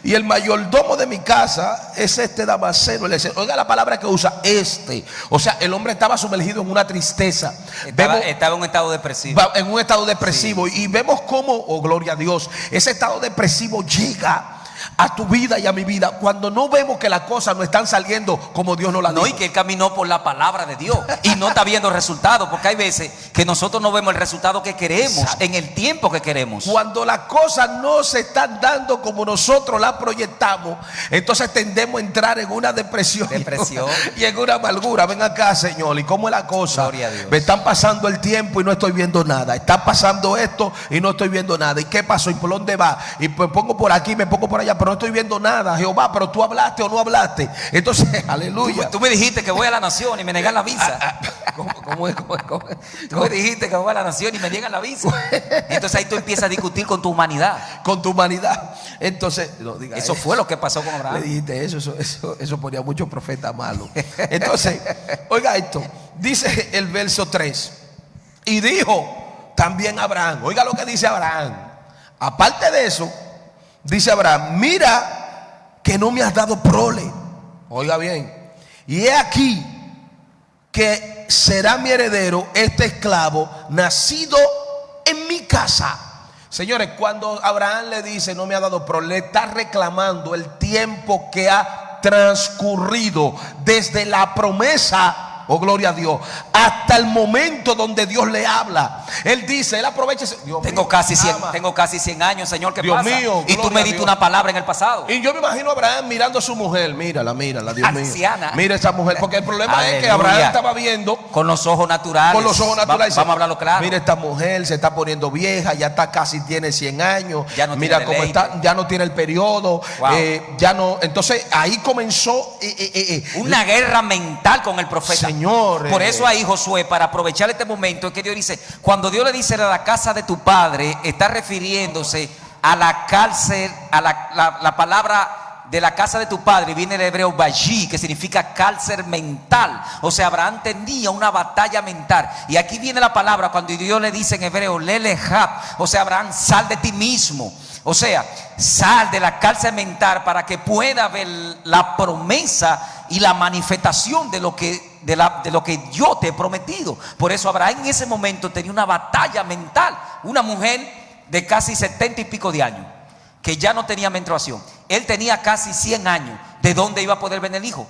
Y el mayordomo de mi casa es este Damaseno. Oiga la palabra que usa, este. O sea, el hombre estaba sumergido en una tristeza. Estaba en un estado depresivo. En un estado depresivo. Sí. Y vemos cómo, oh gloria a Dios, ese estado depresivo llega a tu vida y a mi vida cuando no vemos que las cosas no están saliendo como Dios nos las dijo. No, y que él caminó por la palabra de Dios y no está viendo resultados, porque hay veces que nosotros no vemos el resultado que queremos. Exacto. En el tiempo que queremos. Cuando las cosas no se están dando como nosotros las proyectamos, entonces tendemos a entrar en una depresión y en una amargura. Ven acá, Señor, ¿y cómo es la cosa? Gloria a Dios. Me están pasando el tiempo y no estoy viendo nada. Está pasando esto y no estoy viendo nada. ¿Y qué pasó? ¿Y por dónde va? Y me pongo por aquí, me pongo por allá, pero no estoy viendo nada. Jehová, pero tú hablaste o no hablaste. Entonces, aleluya. Tú me dijiste que voy a la nación y me negan la visa. ¿Cómo es? Tú me dijiste que voy a la nación y me niegan la visa. Entonces ahí tú empiezas a discutir con tu humanidad. Con tu humanidad. Entonces, no diga eso fue lo que pasó con Abraham. Le dijiste eso ponía muchos profetas malos. Entonces, oiga esto. Dice el verso 3. Y dijo también Abraham. Oiga lo que dice Abraham. Aparte de eso, dice Abraham: mira que no me has dado prole. Oiga bien. Y he aquí que será mi heredero este esclavo nacido en mi casa. Señores, cuando Abraham le dice no me ha dado prole, le está reclamando el tiempo que ha transcurrido desde la promesa, oh gloria a Dios, hasta el momento donde Dios le habla. Él dice, él aprovecha. Tengo casi 100 años, Señor, ¿qué Dios pasa? Mío, y tú me diste una palabra en el pasado. Y yo me imagino a Abraham mirando a su mujer. Mírala, Dios anciana. mío. Mira esa mujer, porque el problema Aleluya. es que Abraham estaba viendo con los ojos naturales. Con los ojos naturales. Vamos a hablarlo claro. Mira, esta mujer se está poniendo vieja, ya está casi tiene 100 años. Ya no mira tiene cómo deleite. está, ya no tiene el periodo. Wow. Ya no. Entonces ahí comenzó una guerra mental con el profeta. Señor. Por eso ahí Josué, para aprovechar este momento, es que Dios dice, cuando Dios le dice a la casa de tu padre, está refiriéndose a la cárcel, a la palabra de la casa de tu padre, viene el hebreo Bají, que significa cárcel mental. O sea, Abraham tenía una batalla mental. Y aquí viene la palabra cuando Dios le dice en hebreo, Lelejab. O sea, Abraham, sal de ti mismo. O sea, sal de la cárcel mental para que pueda ver la promesa y la manifestación de lo que yo te he prometido. Por eso Abraham en ese momento tenía una batalla mental. Una mujer de casi 70 y pico de años, que ya no tenía menstruación. Él tenía casi 100 años. ¿De dónde iba a poder venir el hijo?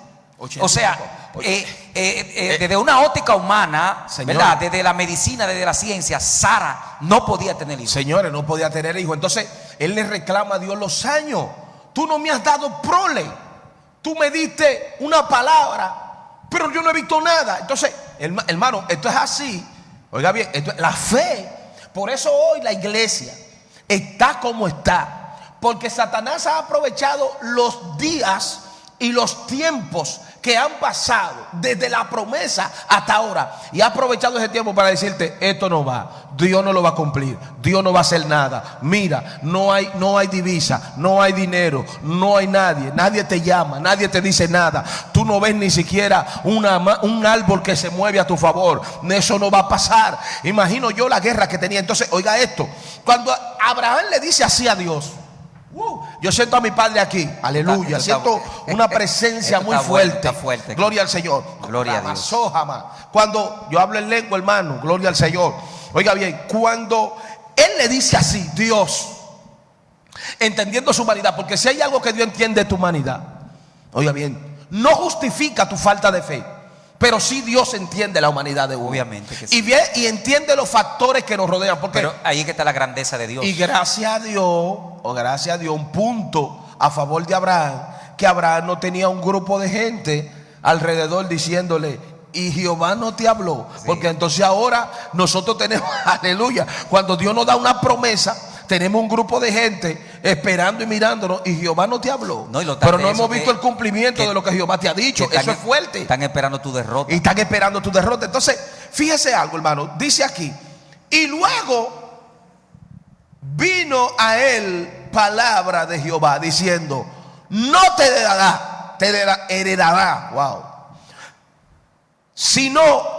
O sea, desde una óptica humana, Señor, ¿verdad? Desde la medicina, desde la ciencia, Sara no podía tener hijos. Señores, no podía tener hijos. Entonces él le reclama a Dios los años. Tú no me has dado prole. Tú me diste una palabra, pero yo no he visto nada. Entonces, hermano, esto es así. Oiga bien, esto es la fe. Por eso hoy la iglesia está como está, porque Satanás ha aprovechado los días y los tiempos que han pasado desde la promesa hasta ahora, y ha aprovechado ese tiempo para decirte, esto no va, Dios no lo va a cumplir, Dios no va a hacer nada. Mira, no hay divisa, no hay dinero, no hay nadie te llama, nadie te dice nada. Tú no ves ni siquiera un árbol que se mueve a tu favor. Eso no va a pasar. Imagino yo la guerra que tenía. Entonces, oiga esto, cuando Abraham le dice así a Dios, yo siento a mi padre aquí, aleluya, siento una presencia muy fuerte. Fuerte. Gloria al Señor. Gloria a Dios. Cuando yo hablo en lengua, hermano, gloria al Señor. Oiga bien, cuando él le dice así, Dios, entendiendo su humanidad, porque si hay algo que Dios entiende de tu humanidad, oiga bien, no justifica tu falta de fe, pero sí Dios entiende la humanidad de uno. Obviamente que sí. Y entiende los factores que nos rodean. Pero ahí es que está la grandeza de Dios. Y gracias a Dios, un punto a favor de Abraham, que Abraham no tenía un grupo de gente alrededor diciéndole, y Jehová no te habló. Sí. Porque entonces ahora nosotros tenemos, aleluya, cuando Dios nos da una promesa, tenemos un grupo de gente esperando y mirándonos, y Jehová no te habló. Pero no hemos visto el cumplimiento de lo que Jehová te ha dicho. Eso es fuerte. Están esperando tu derrota. Y están esperando tu derrota. Entonces, fíjese algo, hermano. Dice aquí, y luego vino a él palabra de Jehová diciendo, no te heredará, wow, sino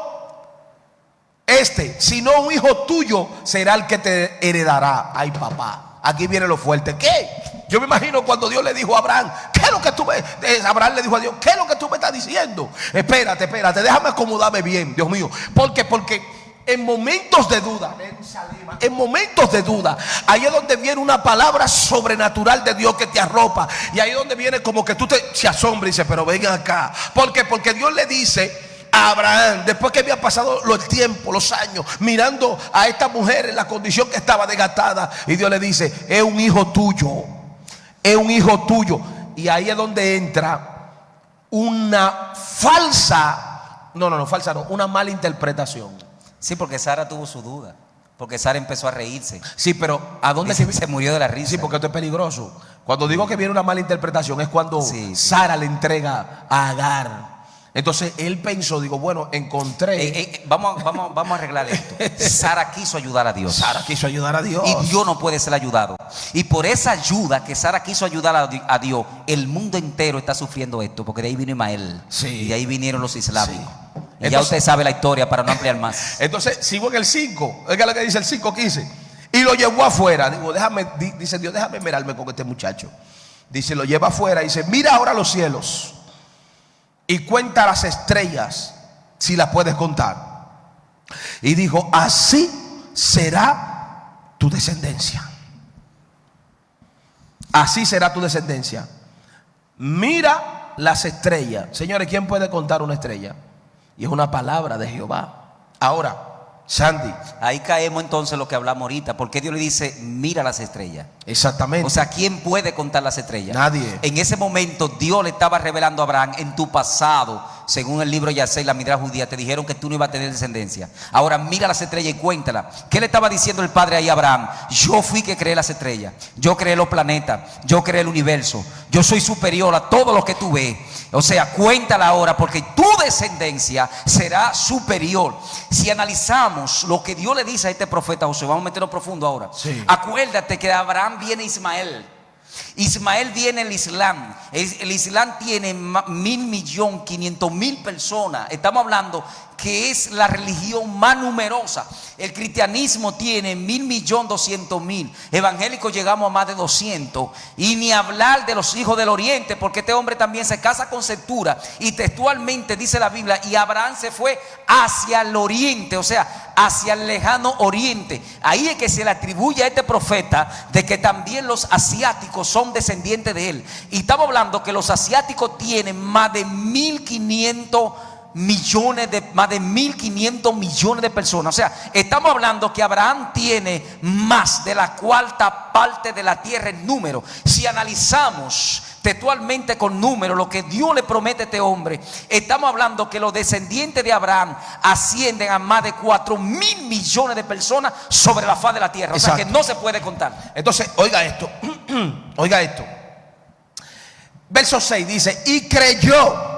sino un hijo tuyo será el que te heredará. Ay, papá, aquí viene lo fuerte. ¿Qué? Yo me imagino cuando Dios le dijo a Abraham, ¿qué es lo que tú me... Abraham le dijo a Dios, ¿qué es lo que tú me estás diciendo? Espérate, déjame acomodarme bien, Dios mío. Porque en momentos de duda, ahí es donde viene una palabra sobrenatural de Dios que te arropa. Y ahí es donde viene como que tú se asombras y dices, pero vengan acá. Porque Dios le dice a Abraham, después que había pasado el tiempo, los años, mirando a esta mujer en la condición que estaba desgastada, y Dios le dice, es un hijo tuyo. Es un hijo tuyo. Y ahí es donde entra una una mala interpretación. Sí, porque Sara tuvo su duda. Porque Sara empezó a reírse. Sí, pero ¿a dónde se murió de la risa? Sí, porque esto es peligroso. Cuando digo que viene una mala interpretación es cuando Sara le entrega a Agar. Entonces él pensó, bueno, encontré. Vamos a arreglar esto. Sara quiso ayudar a Dios. Sara quiso ayudar a Dios. Y Dios no puede ser ayudado. Y por esa ayuda que Sara quiso ayudar a Dios, el mundo entero está sufriendo esto. Porque de ahí vino Ismael. Sí. Y de ahí vinieron los islámicos. Sí. Y entonces, ya usted sabe la historia para no ampliar más. Entonces sigo en el 5. Oiga lo que dice el 5:15. Y lo llevó afuera. Dice Dios, déjame mirarme con este muchacho. Dice, lo lleva afuera y dice, mira ahora los cielos y cuenta las estrellas, si las puedes contar. Y dijo, así será tu descendencia. Así será tu descendencia. Mira las estrellas. Señores, ¿quién puede contar una estrella? Y es una palabra de Jehová. Ahora, Sandy, ahí caemos entonces en lo que hablamos ahorita. Porque Dios le dice, mira las estrellas. Exactamente. O sea, ¿quién puede contar las estrellas? Nadie. En ese momento Dios le estaba revelando a Abraham, en tu pasado, según el libro Yasei, la Midrash judía, te dijeron que tú no ibas a tener descendencia. Ahora mira las estrellas y cuéntalas. ¿Qué le estaba diciendo el padre ahí a Abraham? Yo fui que creé las estrellas, yo creé los planetas, yo creé el universo, yo soy superior a todo lo que tú ves. O sea, cuéntala ahora, porque tu descendencia será superior. Si analizamos lo que Dios le dice a este profeta José, vamos a meterlo profundo ahora. Sí. Acuérdate que de Abraham viene Ismael. Ismael viene el Islam. El Islam tiene 1.500.000 personas. Estamos hablando que es la religión más numerosa. El cristianismo tiene 1.200.000. Evangélicos llegamos a más de 200. Y ni hablar de los hijos del oriente, porque este hombre también se casa con Septura. Y textualmente dice la Biblia, y Abraham se fue hacia el oriente, o sea, hacia el lejano oriente. Ahí es que se le atribuye a este profeta de que también los asiáticos son descendientes de él. Y estamos hablando que los asiáticos tienen más de 1.500 millones de personas. O sea, estamos hablando que Abraham tiene más de la cuarta parte de la tierra en número. Si analizamos textualmente con números lo que Dios le promete a este hombre, estamos hablando que los descendientes de Abraham ascienden a más de 4.000 millones de personas sobre la faz de la tierra. O sea, que no se puede contar. Entonces, oiga esto. Oiga esto. Verso 6 dice, y creyó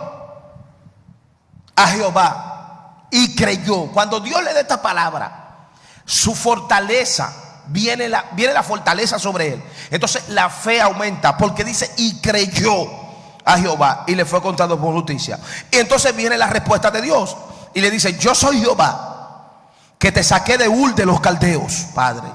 a Jehová, y creyó. Cuando Dios le da esta palabra, su fortaleza, viene la fortaleza sobre él. Entonces la fe aumenta, porque dice, y creyó a Jehová, y le fue contado por justicia. Y entonces viene la respuesta de Dios, y le dice, yo soy Jehová, que te saqué de Ur de los caldeos, Padre,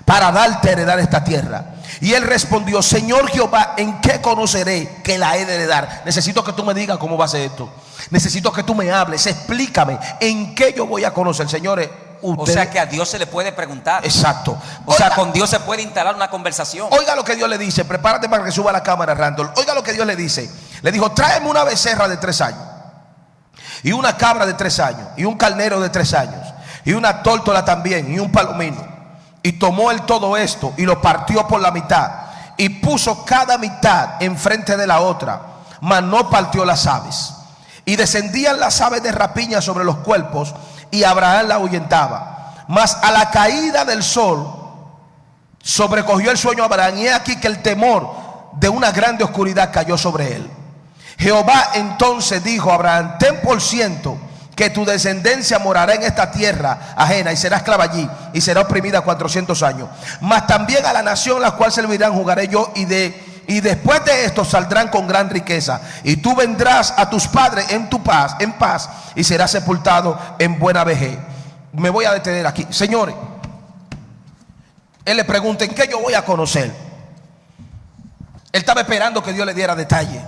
para darte a heredar esta tierra. Y él respondió, Señor Jehová, ¿en qué conoceré que la he de heredar? Necesito que tú me digas cómo va a ser esto. Necesito que tú me hables, explícame en qué yo voy a conocer, señores. O sea que a Dios se le puede preguntar. Exacto. O sea, con Dios se puede instalar una conversación. Oiga lo que Dios le dice. Prepárate para que suba la cámara, Randall. Oiga lo que Dios le dice. Le dijo, tráeme una becerra de 3 años, y una cabra de 3 años, y un carnero de 3 años, y una tórtola también, y un palomino. Y tomó él todo esto y lo partió por la mitad, y puso cada mitad enfrente de la otra, mas no partió las aves. Y descendían las aves de rapiña sobre los cuerpos, y Abraham la ahuyentaba. Mas a la caída del sol sobrecogió el sueño a Abraham, y he aquí que el temor de una grande oscuridad cayó sobre él. Jehová entonces dijo a Abraham, ten por ciento que tu descendencia morará en esta tierra ajena, y será esclava allí, y será oprimida 400 años. Mas también a la nación la cual servirán jugaré yo, y después de esto saldrán con gran riqueza, y tú vendrás a tus padres en paz, y serás sepultado en buena vejez. me voy a detener aquí. Señores, él le pregunta: ¿en qué yo voy a conocer? Él estaba esperando que Dios le diera detalle.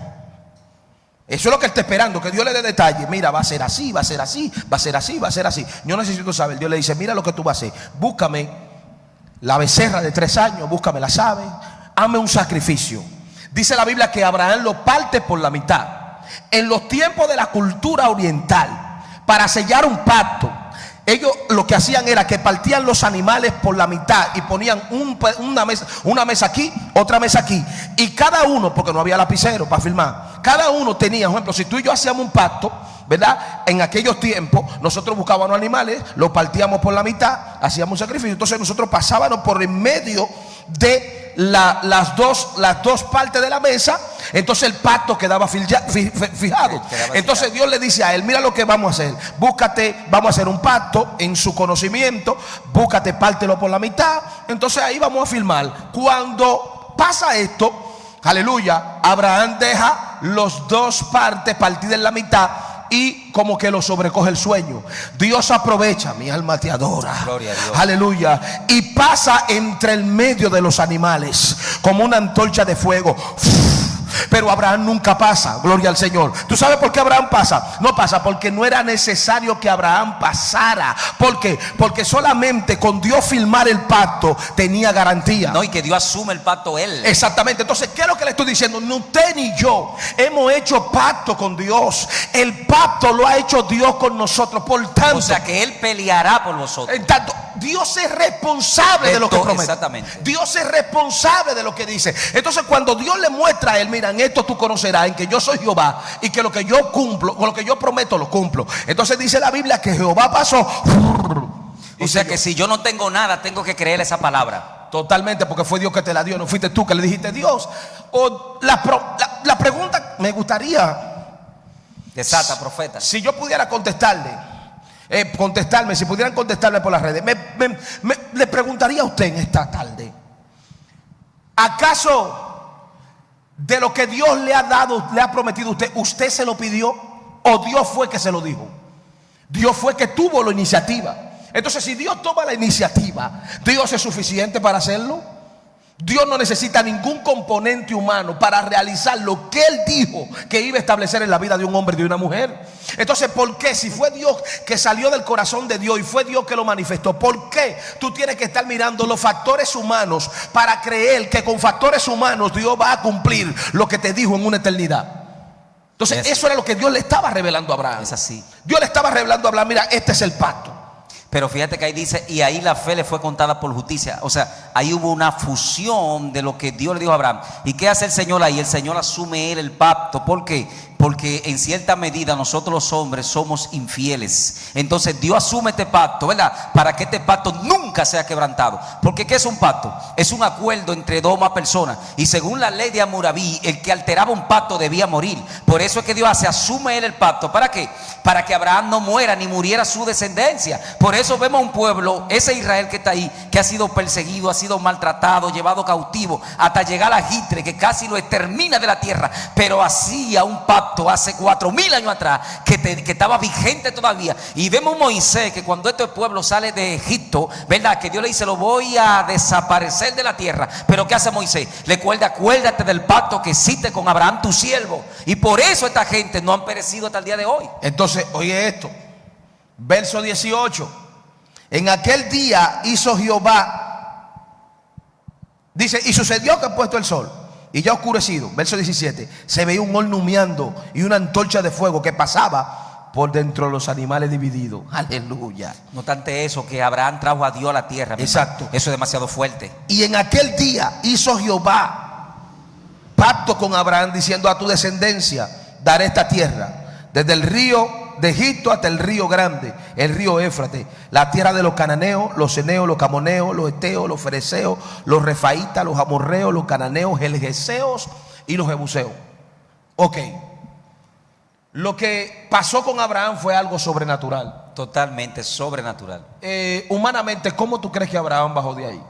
Eso es lo que él está esperando, que Dios le dé detalle. Mira, va a ser así, va a ser así, va a ser así, va a ser así. Yo necesito saber. Dios le dice: mira lo que tú vas a hacer. Búscame la becerra de 3 años, búscame las aves, hazme un sacrificio. Dice la Biblia que Abraham lo parte por la mitad. En los tiempos de la cultura oriental, para sellar un pacto, ellos lo que hacían era que partían los animales por la mitad y ponían una mesa aquí, otra mesa aquí. Y cada uno, porque no había lapicero para filmar, cada uno tenía, por ejemplo, si tú y yo hacíamos un pacto, ¿verdad? En aquellos tiempos nosotros buscábamos animales, los partíamos por la mitad, hacíamos un sacrificio. Entonces nosotros pasábamos por en medio de las dos partes de la mesa. Entonces el pacto quedaba fijado. Entonces Dios le dice a él: mira lo que vamos a hacer. Búscate, vamos a hacer un pacto en su conocimiento. Búscate, pártelo por la mitad. Entonces ahí vamos a filmar. Cuando pasa esto, aleluya, Abraham deja los dos partes partidas en la mitad y como que lo sobrecoge el sueño. Dios aprovecha, mi alma te adora, gloria a Dios, aleluya, y pasa entre el medio de los animales como una antorcha de fuego. Pero Abraham nunca pasa, gloria al Señor. ¿Tú sabes por qué Abraham pasa? No pasa porque no era necesario que Abraham pasara. ¿Por qué? Porque solamente con Dios firmar el pacto tenía garantía. No, y que Dios asume el pacto él. Exactamente. Entonces, ¿qué es lo que le estoy diciendo? Ni usted ni yo hemos hecho pacto con Dios. El pacto lo ha hecho Dios con nosotros. Por tanto, o sea que él peleará por vosotros. En tanto, Dios es responsable de lo que promete. Exactamente. Dios es responsable de lo que dice. Entonces, cuando Dios le muestra a él: mira, en esto tú conocerás en que yo soy Jehová y que lo que yo cumplo, con lo que yo prometo lo cumplo. Entonces dice la Biblia que Jehová pasó. O sea que si yo no tengo nada, tengo que creer esa palabra. Totalmente, porque fue Dios que te la dio, no fuiste tú que le dijiste Dios. O la pregunta me gustaría, Desata, profeta. si yo pudiera contestarme, si pudieran contestarme por las redes, le preguntaría a usted en esta tarde: ¿acaso de lo que Dios le ha dado, le ha prometido a usted, usted se lo pidió o Dios fue que se lo dijo? Dios fue que tuvo la iniciativa. Entonces, si Dios toma la iniciativa, ¿Dios es suficiente para hacerlo? Dios no necesita ningún componente humano para realizar lo que Él dijo que iba a establecer en la vida de un hombre y de una mujer. Entonces, ¿por qué? Si fue Dios que salió del corazón de Dios y fue Dios que lo manifestó, ¿por qué tú tienes que estar mirando los factores humanos para creer que con factores humanos Dios va a cumplir lo que te dijo en una eternidad? Entonces, eso era lo que Dios le estaba revelando a Abraham. Es así. Dios le estaba revelando a Abraham: mira, este es el pacto. Pero fíjate que ahí dice: y ahí la fe le fue contada por justicia. O sea, ahí hubo una fusión de lo que Dios le dijo a Abraham. ¿Y qué hace el Señor ahí? El Señor asume él el pacto. ¿Por qué? Porque en cierta medida nosotros los hombres somos infieles. Entonces Dios asume este pacto, ¿verdad? Para que este pacto nunca sea quebrantado. Porque ¿qué es un pacto? Es un acuerdo entre dos o más personas. Y según la ley de Hammurabi, el que alteraba un pacto debía morir. Por eso es que Dios asume él el pacto. ¿Para qué? Para que Abraham no muera ni muriera su descendencia. Por eso vemos un pueblo, ese Israel que está ahí, que ha sido perseguido, ha sido maltratado, llevado cautivo, hasta llegar a Gitre, que casi lo extermina de la tierra. Pero hacía un pacto hace 4000 años atrás que estaba vigente todavía. Y vemos a Moisés que cuando este pueblo sale de Egipto, ¿verdad? Que Dios le dice: lo voy a desaparecer de la tierra. Pero ¿qué hace Moisés? Le cuelga: acuérdate del pacto que hiciste con Abraham tu siervo. Y por eso esta gente no han perecido hasta el día de hoy. Entonces, oye esto, verso 18: en aquel día hizo Jehová, dice, y sucedió que puesto el sol y ya oscurecido, verso 17, se veía un horno humeando y una antorcha de fuego que pasaba por dentro de los animales divididos. Aleluya. No obstante eso, que Abraham trajo a Dios a la tierra. Exacto. Eso es demasiado fuerte. Y en aquel día hizo Jehová pacto con Abraham, diciendo: a tu descendencia daré esta tierra, desde el río de Egipto hasta el río grande, el río Éufrates, la tierra de los cananeos, los eneos, los camoneos, los eteos, los fereceos, los refaitas, los amorreos, los cananeos, gelgeseos y los jebuseos. Ok, lo que pasó con Abraham fue algo sobrenatural. Totalmente sobrenatural. Humanamente, ¿cómo tú crees que Abraham bajó de ahí?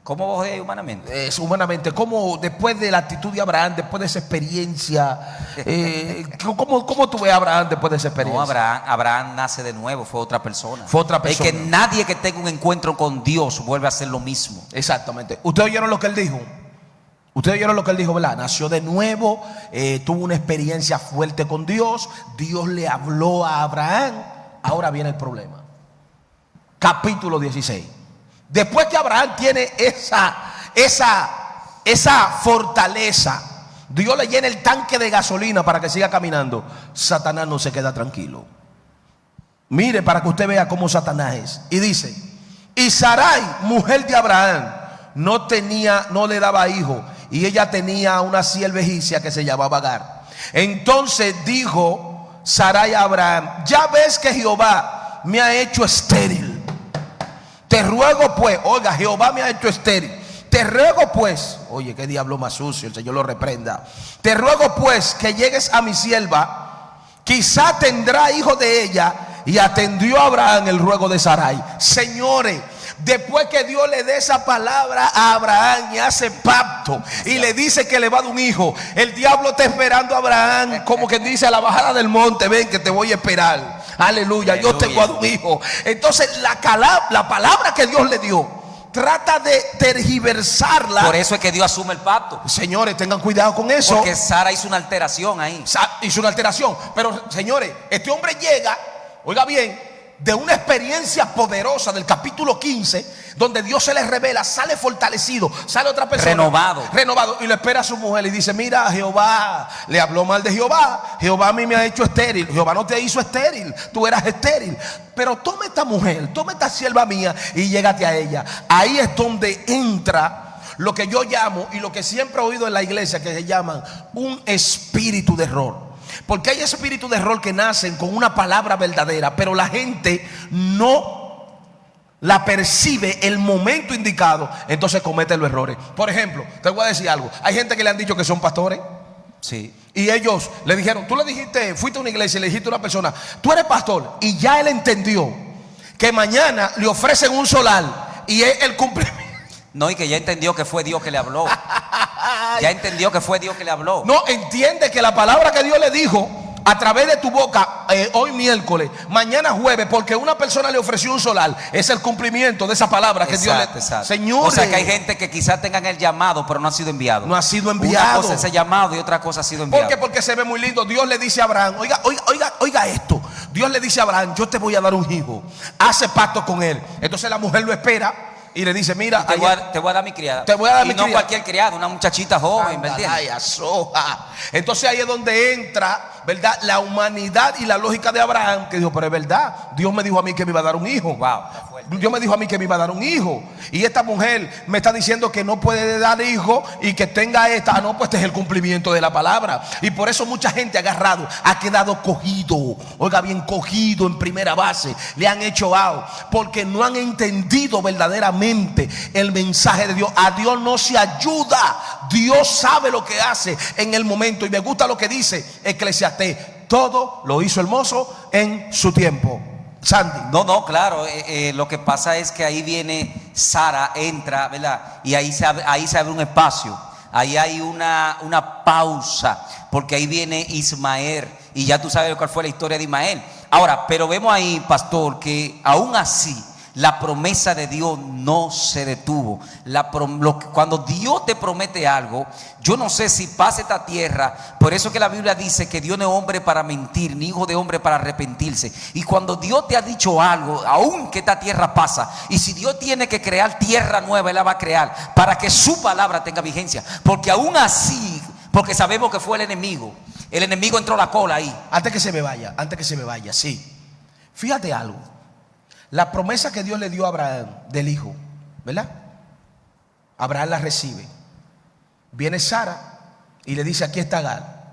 ¿Cómo vos de humanamente? Es humanamente, ¿cómo después de la actitud de Abraham, después de esa experiencia, ¿cómo tú ves a Abraham después de esa experiencia? No, Abraham nace de nuevo, fue otra persona. Fue otra persona. Es que nadie que tenga un encuentro con Dios vuelve a hacer lo mismo. Exactamente. ¿Ustedes oyeron lo que él dijo? Ustedes oyeron lo que él dijo, ¿verdad? Nació de nuevo, tuvo una experiencia fuerte con Dios. Dios le habló a Abraham. Ahora viene el problema. Capítulo 16. Después que Abraham tiene esa fortaleza, Dios le llena el tanque de gasolina para que siga caminando. Satanás no se queda tranquilo. Mire para que usted vea cómo Satanás es. Y dice: y Sarai, mujer de Abraham, no le daba hijo, y ella tenía una sierva egipcia que se llamaba Agar. Entonces dijo Sarai a Abraham: ya ves que Jehová me ha hecho estéril. Te ruego pues, oiga, Jehová me ha hecho estéril. Te ruego pues, oye, qué diablo más sucio, el Señor lo reprenda. Te ruego pues que llegues a mi sierva, quizá tendrá hijo de ella. Y atendió a Abraham el ruego de Sarai. Señores, después que Dios le dé esa palabra a Abraham y hace pacto y le dice que le va a dar un hijo, el diablo está esperando a Abraham, como que dice a la bajada del monte: ven que te voy a esperar. Aleluya, yo te voy a dar un hijo. Entonces la palabra que Dios le dio, trata de tergiversarla. Por eso es que Dios asume el pacto. Señores, tengan cuidado con eso. Porque Sara hizo una alteración ahí. Hizo una alteración. Pero señores, este hombre llega, oiga bien, de una experiencia poderosa del capítulo 15, donde Dios se le revela, sale fortalecido, sale otra persona renovado, y le espera a su mujer y dice: mira, Jehová le habló mal de Jehová. Jehová a mí me ha hecho estéril. Jehová no te hizo estéril, tú eras estéril. Pero toma esta mujer, toma esta sierva mía y llégate a ella. Ahí es donde entra lo que yo llamo, y lo que siempre he oído en la iglesia, que se llaman un espíritu de error. Porque hay espíritus de error que nacen con una palabra verdadera, pero la gente no la percibe el momento indicado, entonces comete los errores. Por ejemplo, te voy a decir algo. Hay gente que le han dicho que son pastores. Sí. Y ellos le dijeron, tú le dijiste, fuiste a una iglesia y le dijiste a una persona: tú eres pastor. Y ya él entendió que mañana le ofrecen un solar y es el cumplimiento. No, y que ya entendió que fue Dios que le habló. Ya entendió que fue Dios que le habló. No, entiende que la palabra que Dios le dijo a través de tu boca, hoy miércoles, mañana jueves, porque una persona le ofreció un solar, es el cumplimiento de esa palabra que Dios le... Exacto. Señores, o sea que hay gente que quizás tengan el llamado, pero no ha sido enviado. No ha sido enviado. Una cosa es ese llamado y otra cosa ha sido enviado. ¿Por qué? Porque se ve muy lindo. Dios le dice a Abraham, oiga esto. Dios le dice a Abraham: yo te voy a dar un hijo. Hace pacto con él. Entonces la mujer lo espera y le dice: mira, te voy a dar mi criada. Te voy a dar y mi no criada. Cualquier criada, una muchachita joven, ¿me entiendes? Entonces ahí es donde entra, ¿verdad?, la humanidad y la lógica de Abraham, que dijo: pero es verdad, Dios me dijo a mí que me iba a dar un hijo. Dios me dijo a mí que me iba a dar un hijo. Y esta mujer me está diciendo que no puede dar hijo y que tenga esta. No, pues este es el cumplimiento de la palabra. Y por eso mucha gente ha quedado cogido. Oiga bien, cogido en primera base. Le han hecho out porque no han entendido verdaderamente el mensaje de Dios. A Dios no se ayuda. Dios sabe lo que hace en el momento. Y me gusta lo que dice Eclesiastés: todo lo hizo hermoso en su tiempo. Sandy. No, claro. Lo que pasa es que ahí viene Sara, entra, ¿verdad? Y ahí se abre un espacio. Ahí hay una pausa, porque ahí viene Ismael. Y ya tú sabes cuál fue la historia de Ismael. Ahora, pero vemos ahí, pastor, que aún así la promesa de Dios no se detuvo. Cuando Dios te promete algo, yo no sé si pasa esta tierra. Por eso que la Biblia dice que Dios no es hombre para mentir, ni hijo de hombre para arrepentirse. Y cuando Dios te ha dicho algo, aun que esta tierra pasa, y si Dios tiene que crear tierra nueva, Él la va a crear para que su palabra tenga vigencia. Porque aún así, porque sabemos que fue el enemigo entró la cola ahí. Antes que se me vaya, sí. Fíjate algo. La promesa que Dios le dio a Abraham del hijo, ¿verdad? Abraham la recibe. Viene Sara y le dice: aquí está Agar.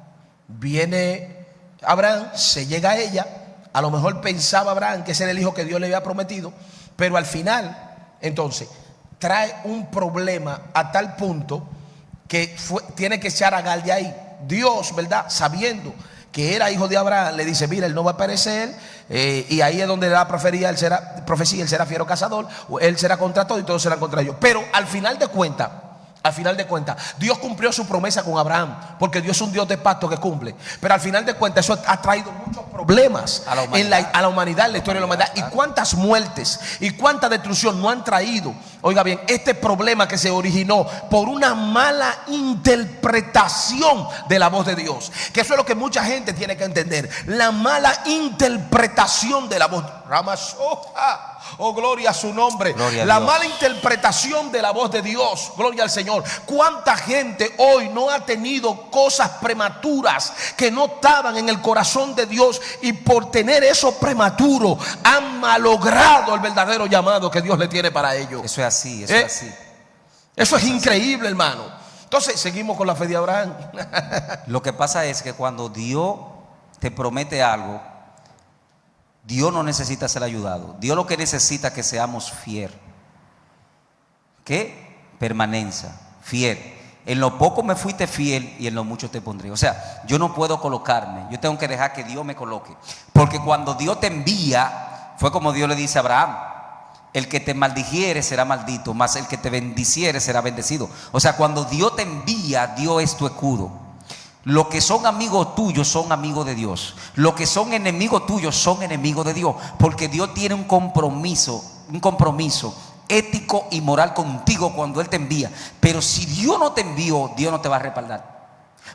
Viene Abraham, se llega a ella. A lo mejor pensaba Abraham que ese era el hijo que Dios le había prometido, pero al final, entonces, trae un problema a tal punto que tiene que echar a Agar de ahí. Dios, ¿verdad?, sabiendo que era hijo de Abraham, le dice: mira, él no va a perecer, y ahí es donde da profecía, él será fiero cazador, él será contra todo y todos serán contra ellos. Pero al final de cuentas, Dios cumplió su promesa con Abraham, porque Dios es un Dios de pacto que cumple. Pero al final de cuentas eso ha traído muchos problemas a la humanidad, en la historia de la humanidad. Y cuántas muertes y cuánta destrucción no han traído. Oiga bien, este problema que se originó por una mala interpretación de la voz de Dios. Que eso es lo que mucha gente tiene que entender. La mala interpretación de la voz. Ramashoja. Oh, gloria a su nombre. La mala interpretación de la voz de Dios. Gloria al Señor. Cuánta gente hoy no ha tenido cosas prematuras que no estaban en el corazón de Dios, y por tener eso prematuro han malogrado el verdadero llamado que Dios le tiene para ellos. Eso es así, eso es así. Eso es increíble, hermano. Entonces seguimos con la fe de Abraham. Lo que pasa es que cuando Dios te promete algo, Dios no necesita ser ayudado. Dios lo que necesita es que seamos fieles. ¿Qué? Permanencia, fiel. En lo poco me fuiste fiel y en lo mucho te pondré. O sea, yo no puedo colocarme, yo tengo que dejar que Dios me coloque. Porque cuando Dios te envía, fue como Dios le dice a Abraham: el que te maldijere será maldito, mas el que te bendiciere será bendecido. O sea, cuando Dios te envía, Dios es tu escudo. Los que son amigos tuyos son amigos de Dios. Los que son enemigos tuyos son enemigos de Dios. Porque Dios tiene un compromiso ético y moral contigo cuando Él te envía. Pero si Dios no te envió, Dios no te va a respaldar.